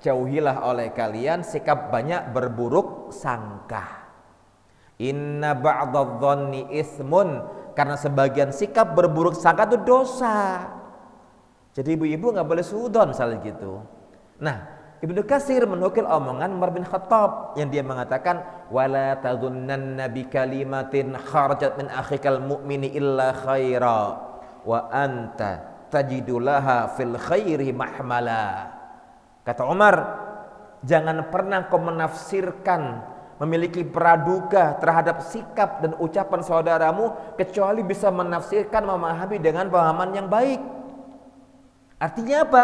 jauhilah oleh kalian sikap banyak berburuk sangka. Inna ba'dadh-dhanni itsmun, karena sebagian sikap berburuk sangka itu dosa. Jadi ibu-ibu enggak boleh suudzon misalnya gitu. Nah, Ibnu Katsir menukil omongan Umar bin Khattab yang dia mengatakan wala tadhunnanna bi kalimatin kharajat min akhikal mu'mini illa khaira wa anta tajidulaha fil khairi mahmala. Kata Umar, jangan pernah kau menafsirkan, memiliki praduga terhadap sikap dan ucapan saudaramu kecuali bisa menafsirkan, memahami dengan pemahaman yang baik. Artinya apa?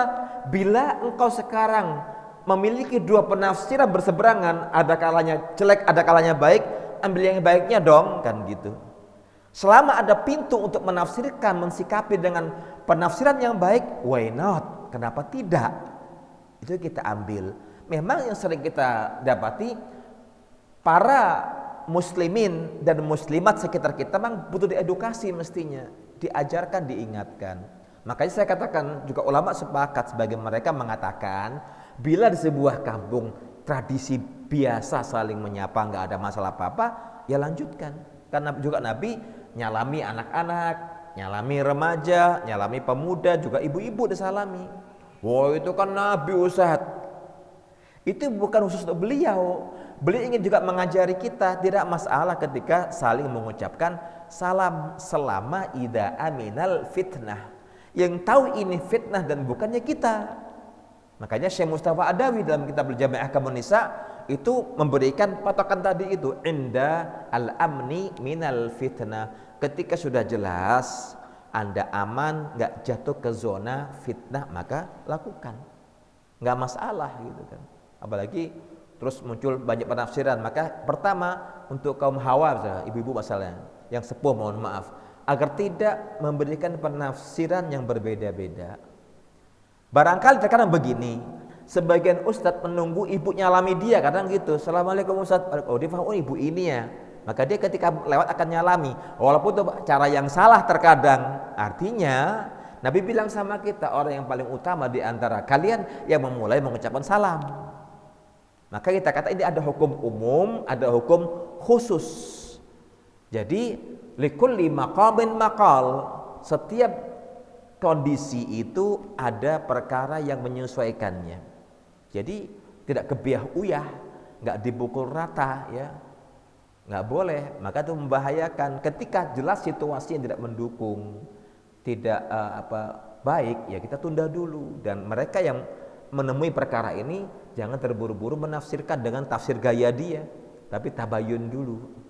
Bila engkau sekarang memiliki dua penafsiran berseberangan, ada kalanya jelek, ada kalanya baik, ambil yang baiknya dong, kan gitu. Selama ada pintu untuk menafsirkan, mensikapi dengan penafsiran yang baik, why not? Kenapa tidak? Itu kita ambil. Memang yang sering kita dapati, para muslimin dan muslimat sekitar kita memang butuh diedukasi mestinya, diajarkan, diingatkan. Makanya saya katakan juga ulama sepakat sebagai mereka mengatakan bila di sebuah kampung tradisi biasa saling menyapa, nggak ada masalah apa-apa, ya lanjutkan. Karena juga Nabi nyalami anak-anak, nyalami remaja, nyalami pemuda, juga ibu-ibu disalami. Wah itu kan Nabi Ustaz. Itu bukan khusus untuk beliau. Beliau ingin juga mengajari kita tidak masalah ketika saling mengucapkan salam selama idza aminal fitnah. Yang tahu ini fitnah dan bukannya kita. Makanya Syekh Mustafa Adawi dalam kitab Jami' Ahkamun Nisa itu memberikan patokan tadi itu inda al-amni minal fitnah. Ketika sudah jelas Anda aman, nggak jatuh ke zona fitnah, maka lakukan. Nggak masalah gitu kan. Apalagi terus muncul banyak penafsiran. Maka pertama untuk kaum hawa misalnya, ibu-ibu masalahnya yang sepuh mohon maaf, agar tidak memberikan penafsiran yang berbeda-beda. Barangkali terkadang begini, sebagian ustadz menunggu ibu nyalami dia, kadang gitu. Assalamualaikum ustadz, oh dia paham, oh ibu ini ya. Maka dia ketika lewat akan nyalami, walaupun itu cara yang salah terkadang. Artinya Nabi bilang sama kita, orang yang paling utama di antara kalian yang memulai mengucapkan salam. Maka kita kata ini ada hukum umum, ada hukum khusus. Jadi likulli maqamin maqal, setiap kondisi itu ada perkara yang menyesuaikannya. Jadi tidak kebiah uyah, nggak dipukul rata ya, nggak boleh. Maka itu membahayakan. Ketika jelas situasi yang tidak mendukung, tidak baik, ya kita tunda dulu. Dan mereka yang menemui perkara ini jangan terburu-buru menafsirkan dengan tafsir gaya dia, tapi tabayun dulu.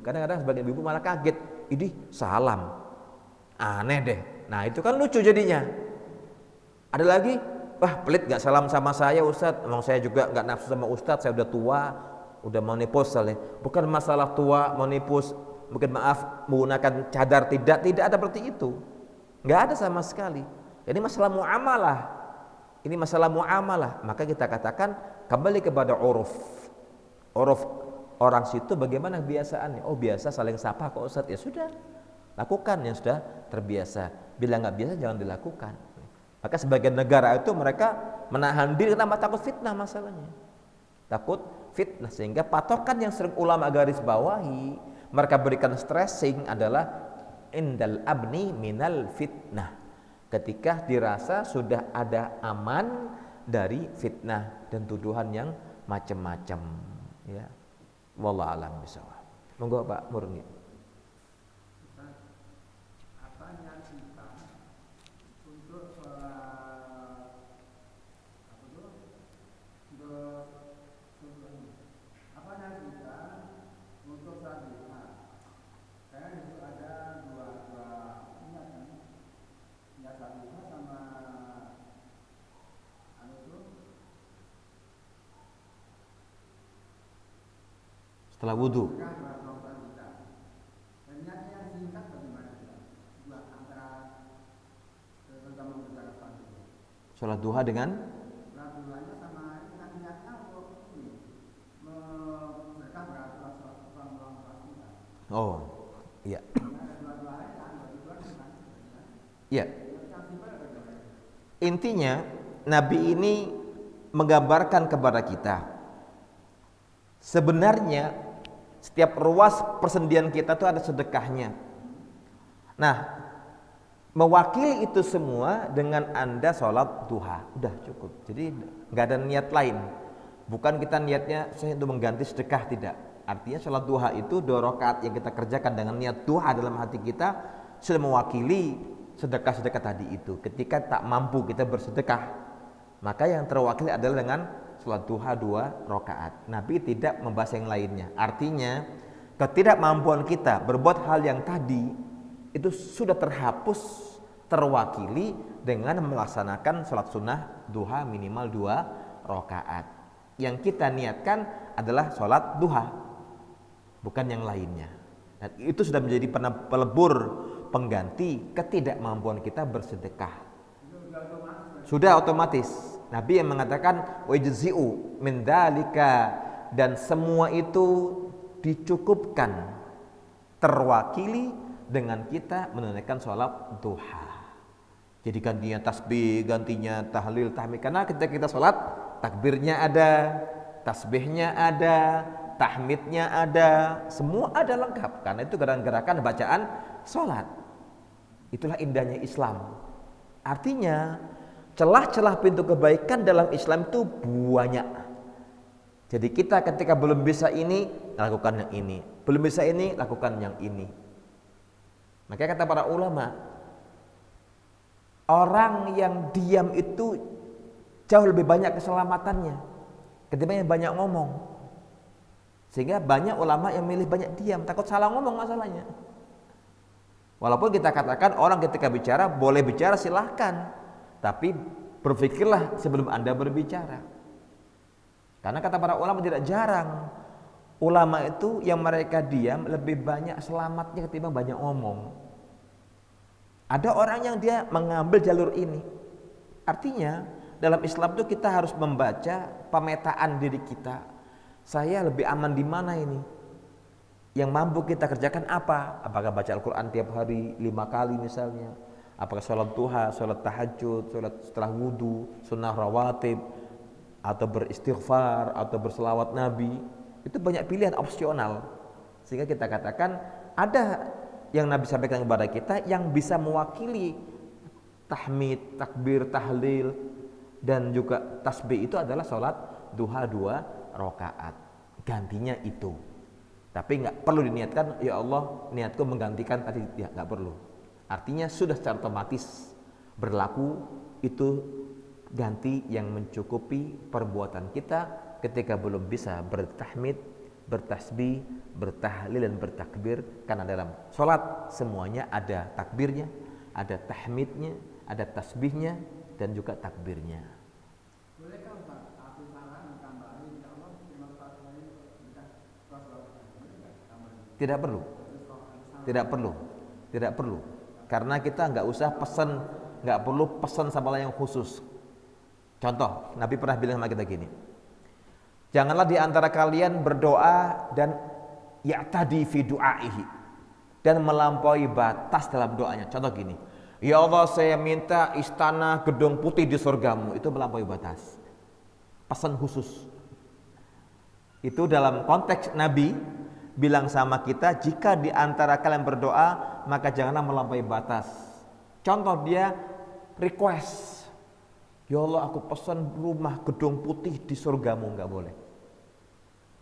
Kadang-kadang sebagian ibu malah kaget, ini salam, aneh deh. Nah itu kan lucu jadinya. Ada lagi, wah pelit gak salam sama saya Ustadz, emang saya juga gak nafsu sama Ustadz, saya udah tua, udah mau nipus soalnya. Bukan masalah tua mau nipus, mungkin maaf menggunakan cadar, tidak ada seperti itu, gak ada sama sekali. Ini masalah muamalah. Maka kita katakan kembali kepada uruf orang situ, bagaimana kebiasaannya. Oh biasa saling sapa kok Ustadz, ya sudah lakukan yang sudah terbiasa. Bila nggak biasa jangan dilakukan. Maka sebagian negara itu mereka menahan diri karena takut fitnah, masalahnya takut fitnah, sehingga patokan yang sering ulama garis bawahi, mereka berikan stressing adalah indal abni minal fitnah, ketika dirasa sudah ada aman dari fitnah dan tuduhan yang macam-macam ya. Wallahu a'lam bishawab. Monggo Pak Murni. Apa yang kita untuk sholat apa yang kita untuk sholat duha? Karena itu ada dua niat kan, niat sholat duha sama Setelah wudu. Sholat duha dengan oh iya. Iya. Intinya Nabi ini menggambarkan kepada kita sebenarnya setiap ruas persendian kita tuh ada sedekahnya. Nah, mewakili itu semua dengan Anda sholat duha, udah cukup. Jadi nggak ada niat lain. Bukan kita niatnya saya untuk mengganti sedekah, tidak. Artinya sholat duha itu 2 rakaat yang kita kerjakan dengan niat duha dalam hati kita sudah mewakili sedekah-sedekah tadi itu. Ketika tak mampu kita bersedekah, maka yang terwakili adalah dengan sholat duha 2 rakaat. Nabi tidak membahas yang lainnya. Artinya ketidakmampuan kita berbuat hal yang tadi itu sudah terhapus, terwakili dengan melaksanakan sholat sunnah duha minimal 2 rakaat. Yang kita niatkan adalah sholat duha, bukan yang lainnya. Dan itu sudah menjadi pelebur pengganti ketidakmampuan kita bersedekah. Sudah otomatis. Nabi yang mengatakan wajzi'u min dzalika, dan semua itu dicukupkan, terwakili dengan kita menunaikan sholat duha. Jadi gantinya tasbih, gantinya tahlil, tahmid. Karena ketika kita sholat, takbirnya ada, tasbihnya ada, tahmidnya ada, semua ada lengkap. Karena itu gerakan-gerakan bacaan sholat. Itulah indahnya Islam. Artinya celah-celah pintu kebaikan dalam Islam itu banyak. Jadi kita ketika belum bisa ini, lakukan yang ini. Belum bisa ini, lakukan yang ini. Makanya kata para ulama, orang yang diam itu jauh lebih banyak keselamatannya ketimbang yang banyak ngomong. Sehingga banyak ulama yang milih banyak diam, takut salah ngomong masalahnya. Walaupun kita katakan orang ketika bicara boleh bicara silahkan, tapi berpikirlah sebelum Anda berbicara. Karena kata para ulama tidak jarang ulama itu yang mereka diam lebih banyak selamatnya ketimbang banyak ngomong. Ada orang yang dia mengambil jalur ini. Artinya dalam Islam itu kita harus membaca pemetaan diri kita. Saya lebih aman di mana ini? Yang mampu kita kerjakan apa? Apakah baca Al-Quran tiap hari 5 kali misalnya? Apakah sholat duha, sholat tahajud, sholat setelah wudhu, sunnah rawatib, atau beristighfar, atau berselawat Nabi? Itu banyak pilihan opsional. Sehingga kita katakan ada yang Nabi sampaikan kepada kita yang bisa mewakili tahmid, takbir, tahlil, dan juga tasbih itu adalah sholat duha 2 rakaat. Gantinya itu. Tapi nggak perlu diniatkan, ya Allah niatku menggantikan tadi, ya nggak perlu. Artinya sudah secara otomatis berlaku itu ganti yang mencukupi perbuatan kita ketika belum bisa bertahmid, bertasbih, bertahlil dan bertakbir. Karena dalam sholat semuanya ada takbirnya, ada tahmidnya, ada tasbihnya dan juga takbirnya. Bolehkah Ustaz, aku saran tambahin ya Allah cuma satu lagi kita Tidak perlu. Tidak perlu. Tidak perlu. Karena kita nggak usah pesan, nggak perlu pesan sama yang khusus. Contoh, Nabi pernah bilang sama kita gini. Janganlah di antara kalian berdoa dan ya'tadi fi du'aihi, dan melampaui batas dalam doanya. Contoh gini, ya Allah saya minta istana gedung putih di surgamu, itu melampaui batas. Pesan khusus. Itu dalam konteks Nabi bilang sama kita, jika di antara kalian berdoa maka janganlah melampaui batas. Contoh dia request, ya Allah aku pesan rumah gedung putih di surgamu, nggak boleh.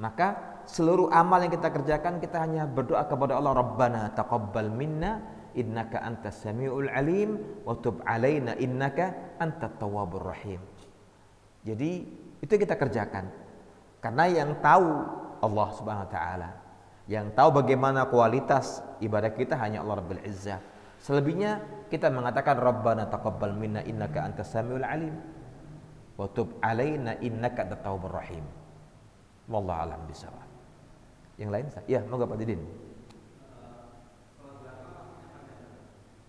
Maka seluruh amal yang kita kerjakan kita hanya berdoa kepada Allah, Rabbana taqabbal minna innaka antas samiul alim wa tub alaina innaka antat tawwabur rahim. Jadi itu kita kerjakan karena yang tahu Allah Subhanahu wa taala. Yang tahu bagaimana kualitas ibadah kita hanya Allah Rabbul Izzah. Selebihnya kita mengatakan Rabbana taqabbal minna innaka antas samiul alim wa tub alaina innaka antat tawwabur rahim. Wallahu a'lam bishawab. Yang lain? Ya, moga Pak Didin.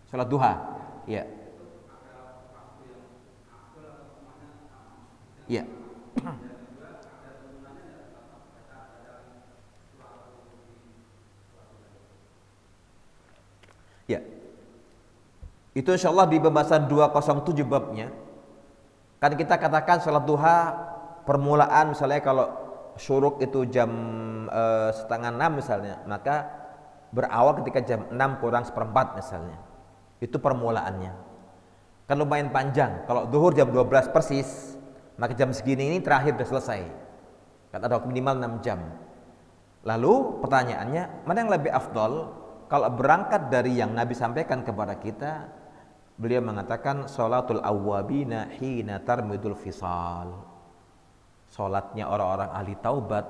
Salat duha. Ya. Ya. Ya. Itu insyaallah di pembahasan 207 babnya. Kan kita katakan salat duha permulaan misalnya kalau syuruk itu jam 5:30 misalnya, maka berawal ketika jam 6 kurang seperempat misalnya. Itu permulaannya. Kan lumayan panjang. Kalau zuhur jam 12 persis, maka jam segini ini terakhir sudah selesai. Kan ada minimal 6 jam. Lalu pertanyaannya, mana yang lebih afdol? Kalau berangkat dari yang Nabi sampaikan kepada kita, beliau mengatakan sholatul awwabina hina tarmidul fisal. Sholatnya orang-orang ahli taubat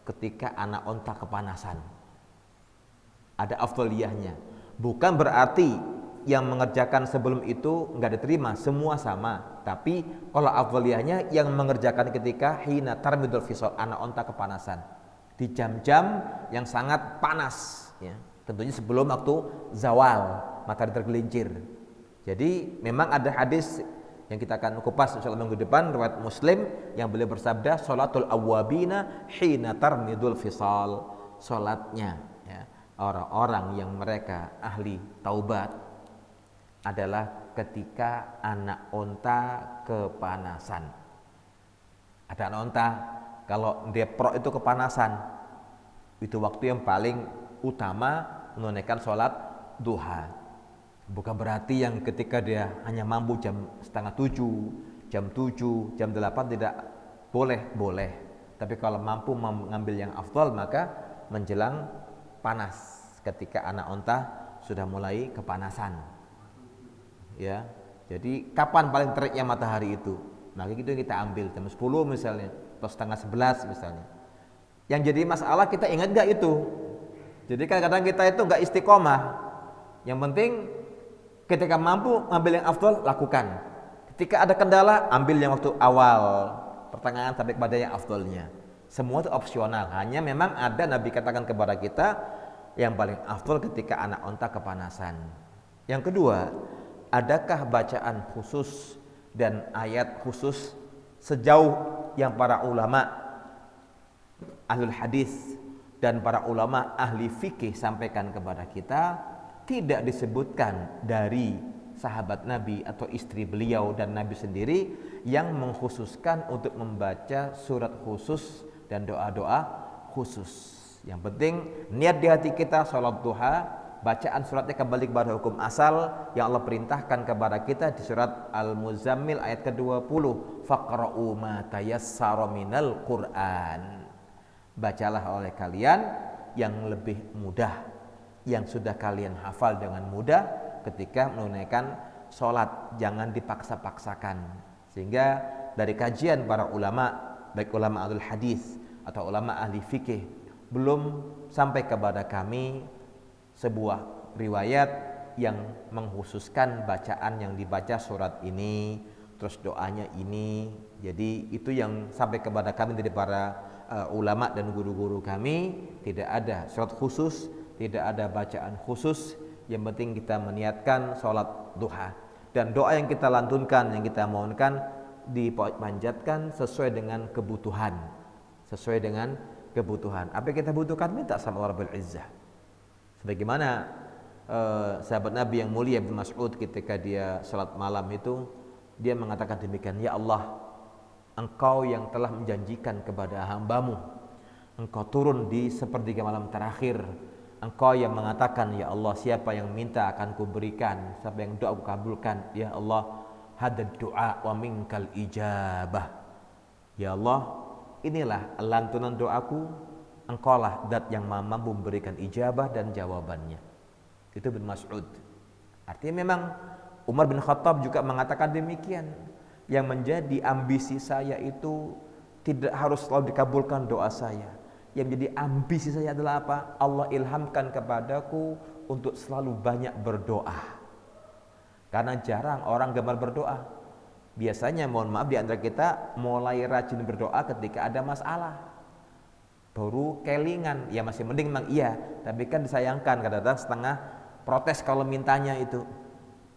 ketika anak onta kepanasan. Ada afdoliyahnya. Bukan berarti yang mengerjakan sebelum itu nggak diterima, semua sama. Tapi kalau afdoliyahnya yang mengerjakan ketika hina tarmidul fisal, anak onta kepanasan, di jam-jam yang sangat panas, ya. Tentunya sebelum waktu zawal, matahari tergelincir. Jadi memang ada hadis yang kita akan kupas insyaallah minggu depan, riwayat Muslim yang beliau bersabda sholatul awwabina hina tarmidul fisal. Salatnya ya, orang-orang yang mereka ahli taubat adalah ketika anak onta kepanasan. Ada anak onta, kalau Depro itu kepanasan, itu waktu yang paling utama menunaikan sholat duha. Bukan berarti yang ketika dia hanya mampu jam 6:30, jam 7, jam 8 tidak boleh. Tapi kalau mampu mengambil yang afdal maka menjelang panas ketika anak onta sudah mulai kepanasan. Ya. Jadi kapan paling teriknya matahari itu? Maka itu yang kita ambil jam 10 misalnya atau 10:30 misalnya. Yang jadi masalah kita ingat gak itu? Jadi kadang-kadang kita itu gak istiqomah. Yang penting ketika mampu ambil yang afdal, lakukan. Ketika ada kendala, ambil yang waktu awal, pertengahan sampai kepada yang afdalnya. Semua itu opsional. Hanya memang ada Nabi katakan kepada kita yang paling afdal ketika anak onta kepanasan. Yang kedua, adakah bacaan khusus dan ayat khusus sejauh yang para ulama ahlul hadis dan para ulama ahli fikih sampaikan kepada kita? Tidak disebutkan dari sahabat Nabi atau istri beliau dan Nabi sendiri yang mengkhususkan untuk membaca surat khusus dan doa-doa khusus. Yang penting niat di hati kita sholat duha bacaan suratnya kembali kepada hukum asal yang Allah perintahkan kepada kita di surat Al-Muzammil ayat ke-20, faqra'u ma tayassara minal Qur'an. Bacalah oleh kalian yang lebih mudah, yang sudah kalian hafal dengan mudah ketika menunaikan sholat, jangan dipaksa-paksakan. Sehingga dari kajian para ulama, baik ulama ahli hadis atau ulama ahli fikih, belum sampai kepada kami sebuah riwayat yang mengkhususkan bacaan yang dibaca surat ini, terus doanya ini. Jadi itu yang sampai kepada kami dari para ulama dan guru-guru kami. Tidak ada surat khusus, tidak ada bacaan khusus. Yang penting kita meniatkan sholat duha, dan doa yang kita lantunkan, yang kita mohonkan dipanjatkan sesuai dengan kebutuhan. Sesuai dengan kebutuhan. Apa yang kita butuhkan, minta sama Allah Rabbul Izzah. Sebagaimana sahabat Nabi yang mulia Ibnu Mas'ud ketika dia salat malam itu, dia mengatakan demikian, ya Allah, Engkau yang telah menjanjikan kepada hamba-Mu, Engkau turun di sepertiga malam terakhir, Engkau yang mengatakan, ya Allah, siapa yang minta akan kuberikan, siapa yang doa aku kabulkan, ya Allah, hadad du'a wa minkal ijabah. Ya Allah, inilah lantunan doaku, Engkaulah zat yang mampu memberikan ijabah dan jawabannya. Itu Ibnu Mas'ud. Artinya memang Umar bin Khattab juga mengatakan demikian. Yang menjadi ambisi saya itu tidak harus selalu dikabulkan doa saya. Yang menjadi ambisi saya adalah apa? Allah ilhamkan kepadaku untuk selalu banyak berdoa. Karena jarang orang gemar berdoa. Biasanya mohon maaf di antara kita mulai rajin berdoa ketika ada masalah. Baru kelingan, ya masih mending memang iya, tapi kan disayangkan kadang-kadang setengah protes kalau mintanya itu.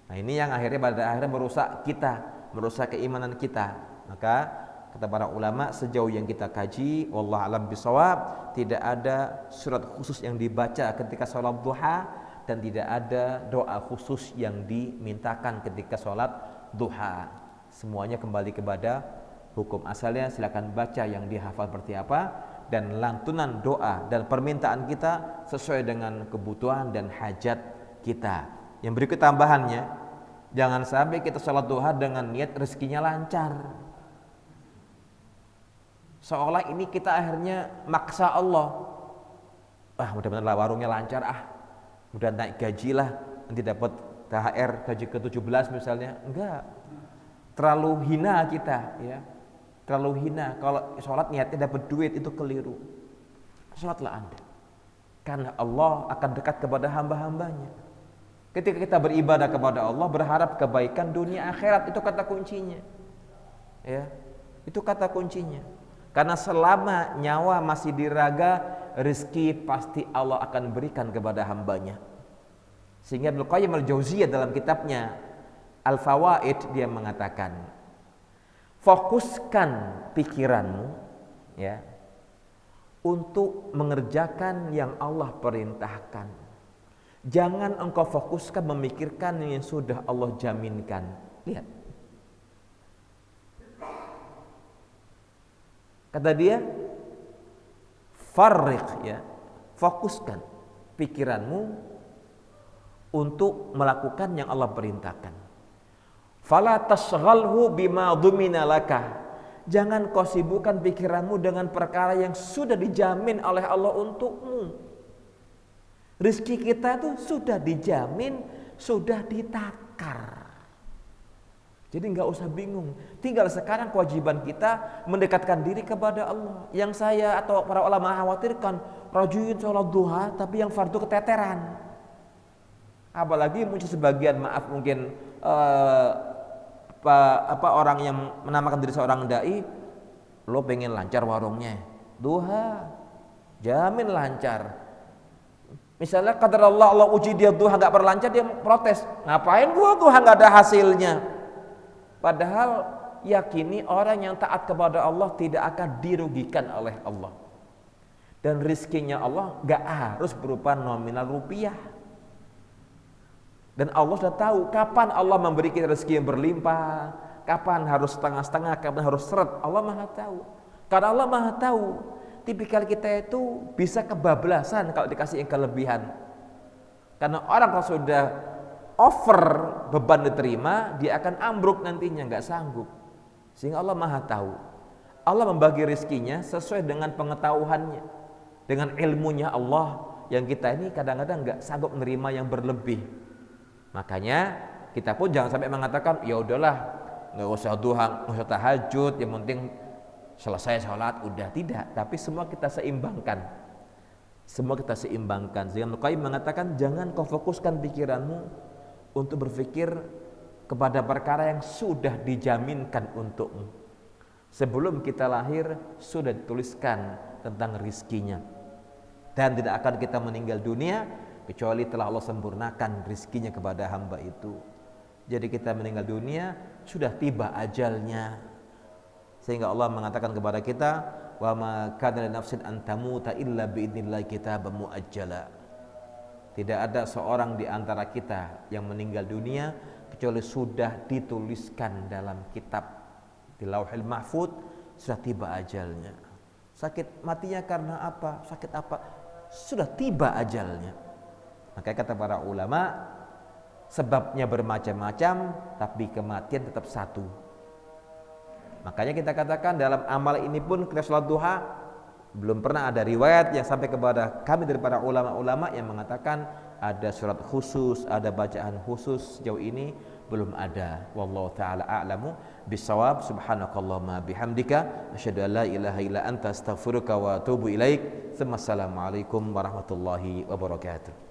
Nah ini yang akhirnya pada akhirnya merusak kita, merusak keimanan kita. Maka kata para ulama, sejauh yang kita kaji, wallahu a'lam bishawab, tidak ada surat khusus yang dibaca ketika sholat duha, dan tidak ada doa khusus yang dimintakan ketika sholat duha. Semuanya kembali kepada hukum asalnya. Silakan baca yang dihafal seperti apa, dan lantunan doa dan permintaan kita sesuai dengan kebutuhan dan hajat kita. Yang berikut tambahannya, jangan sampai kita sholat duha dengan niat rezekinya lancar, seolah ini kita akhirnya maksa Allah. Mudah-mudahan warungnya lancar, mudah naik gaji lah, nanti dapat THR gaji ke-17 misalnya. Enggak, terlalu hina kita, ya. Terlalu hina. Kalau sholat niatnya dapat duit, itu keliru. Sholatlah Anda, karena Allah akan dekat kepada hamba-hambanya. Ketika kita beribadah kepada Allah, berharap kebaikan dunia akhirat, itu kata kuncinya, ya, itu kata kuncinya. Karena selama nyawa masih di raga, rezeki pasti Allah akan berikan kepada hambanya. Sehingga Ibnu Qayyim al-Jauziyah dalam kitabnya Al-Fawaid, dia mengatakan, fokuskan pikiranmu, ya, untuk mengerjakan yang Allah perintahkan. Jangan engkau fokuskan memikirkan yang sudah Allah jaminkan. Lihat, kata dia, farriq, ya, fokuskan pikiranmu untuk melakukan yang Allah perintahkan. Fala tasghalhu bima dhumina laka. Jangan kau sibukkan pikiranmu dengan perkara yang sudah dijamin oleh Allah untukmu. Rezeki kita itu sudah dijamin, sudah ditakar. Jadi enggak usah bingung. Tinggal sekarang kewajiban kita mendekatkan diri kepada Allah. Yang saya atau para ulama khawatirkan, rajin sholat duha tapi yang fardu keteteran. Apalagi muncul sebagian, maaf mungkin orang yang menamakan diri seorang dai, lo pengen lancar warungnya, duha jamin lancar. Misalnya qadar Allah uji dia duha gak berlancar, dia protes, ngapain gua duha gak ada hasilnya. Padahal yakini orang yang taat kepada Allah tidak akan dirugikan oleh Allah, dan rizkinya Allah gak harus berupa nominal rupiah. Dan Allah sudah tahu kapan Allah memberi kita rezeki yang berlimpah, kapan harus setengah-setengah, kapan harus seret. Allah Maha tahu. Karena Allah Maha tahu, tipikal kita itu bisa kebablasan kalau dikasih yang kelebihan. Karena orang kalau sudah over beban diterima, dia akan ambruk nantinya, nggak sanggup. Sehingga Allah Maha tahu. Allah membagi rezekinya sesuai dengan pengetahuannya, dengan ilmunya Allah, yang kita ini kadang-kadang nggak sanggup menerima yang berlebih. Makanya kita pun jangan sampai mengatakan, ya udahlah, nggak usah duha, nggak usah tahajud, yang penting selesai sholat, udah. Tidak, tapi semua kita seimbangkan. Semua kita seimbangkan. Sehingga Ibnu Qayyim mengatakan, jangan kau fokuskan pikiranmu untuk berpikir kepada perkara yang sudah dijaminkan untukmu. Sebelum kita lahir sudah dituliskan tentang rizkinya, dan tidak akan kita meninggal dunia kecuali telah Allah sempurnakan rizkinya kepada hamba itu. Jadi kita meninggal dunia sudah tiba ajalnya, sehingga Allah mengatakan kepada kita, wa ma kana li nafsin an tamuta illa bi idznillah kitaban muajjala. Tidak ada seorang di antara kita yang meninggal dunia kecuali sudah dituliskan dalam kitab di Lauhil Mahfuz, sudah tiba ajalnya. Sakit matinya karena apa? Sakit apa? Sudah tiba ajalnya. Makanya kata para ulama, sebabnya bermacam-macam, tapi kematian tetap satu. Makanya kita katakan dalam amal ini pun kita sholat duha, belum pernah ada riwayat yang sampai kepada kami dari para ulama-ulama yang mengatakan ada surat khusus, ada bacaan khusus. Sejauh ini belum ada. Wallahu taala a'lamu bissawab. Subhanakallahumma bihamdika asyhadu an la ilaha illa anta astaghfiruka wa atubu ilaik. Assalamualaikum warahmatullahi wabarakatuh.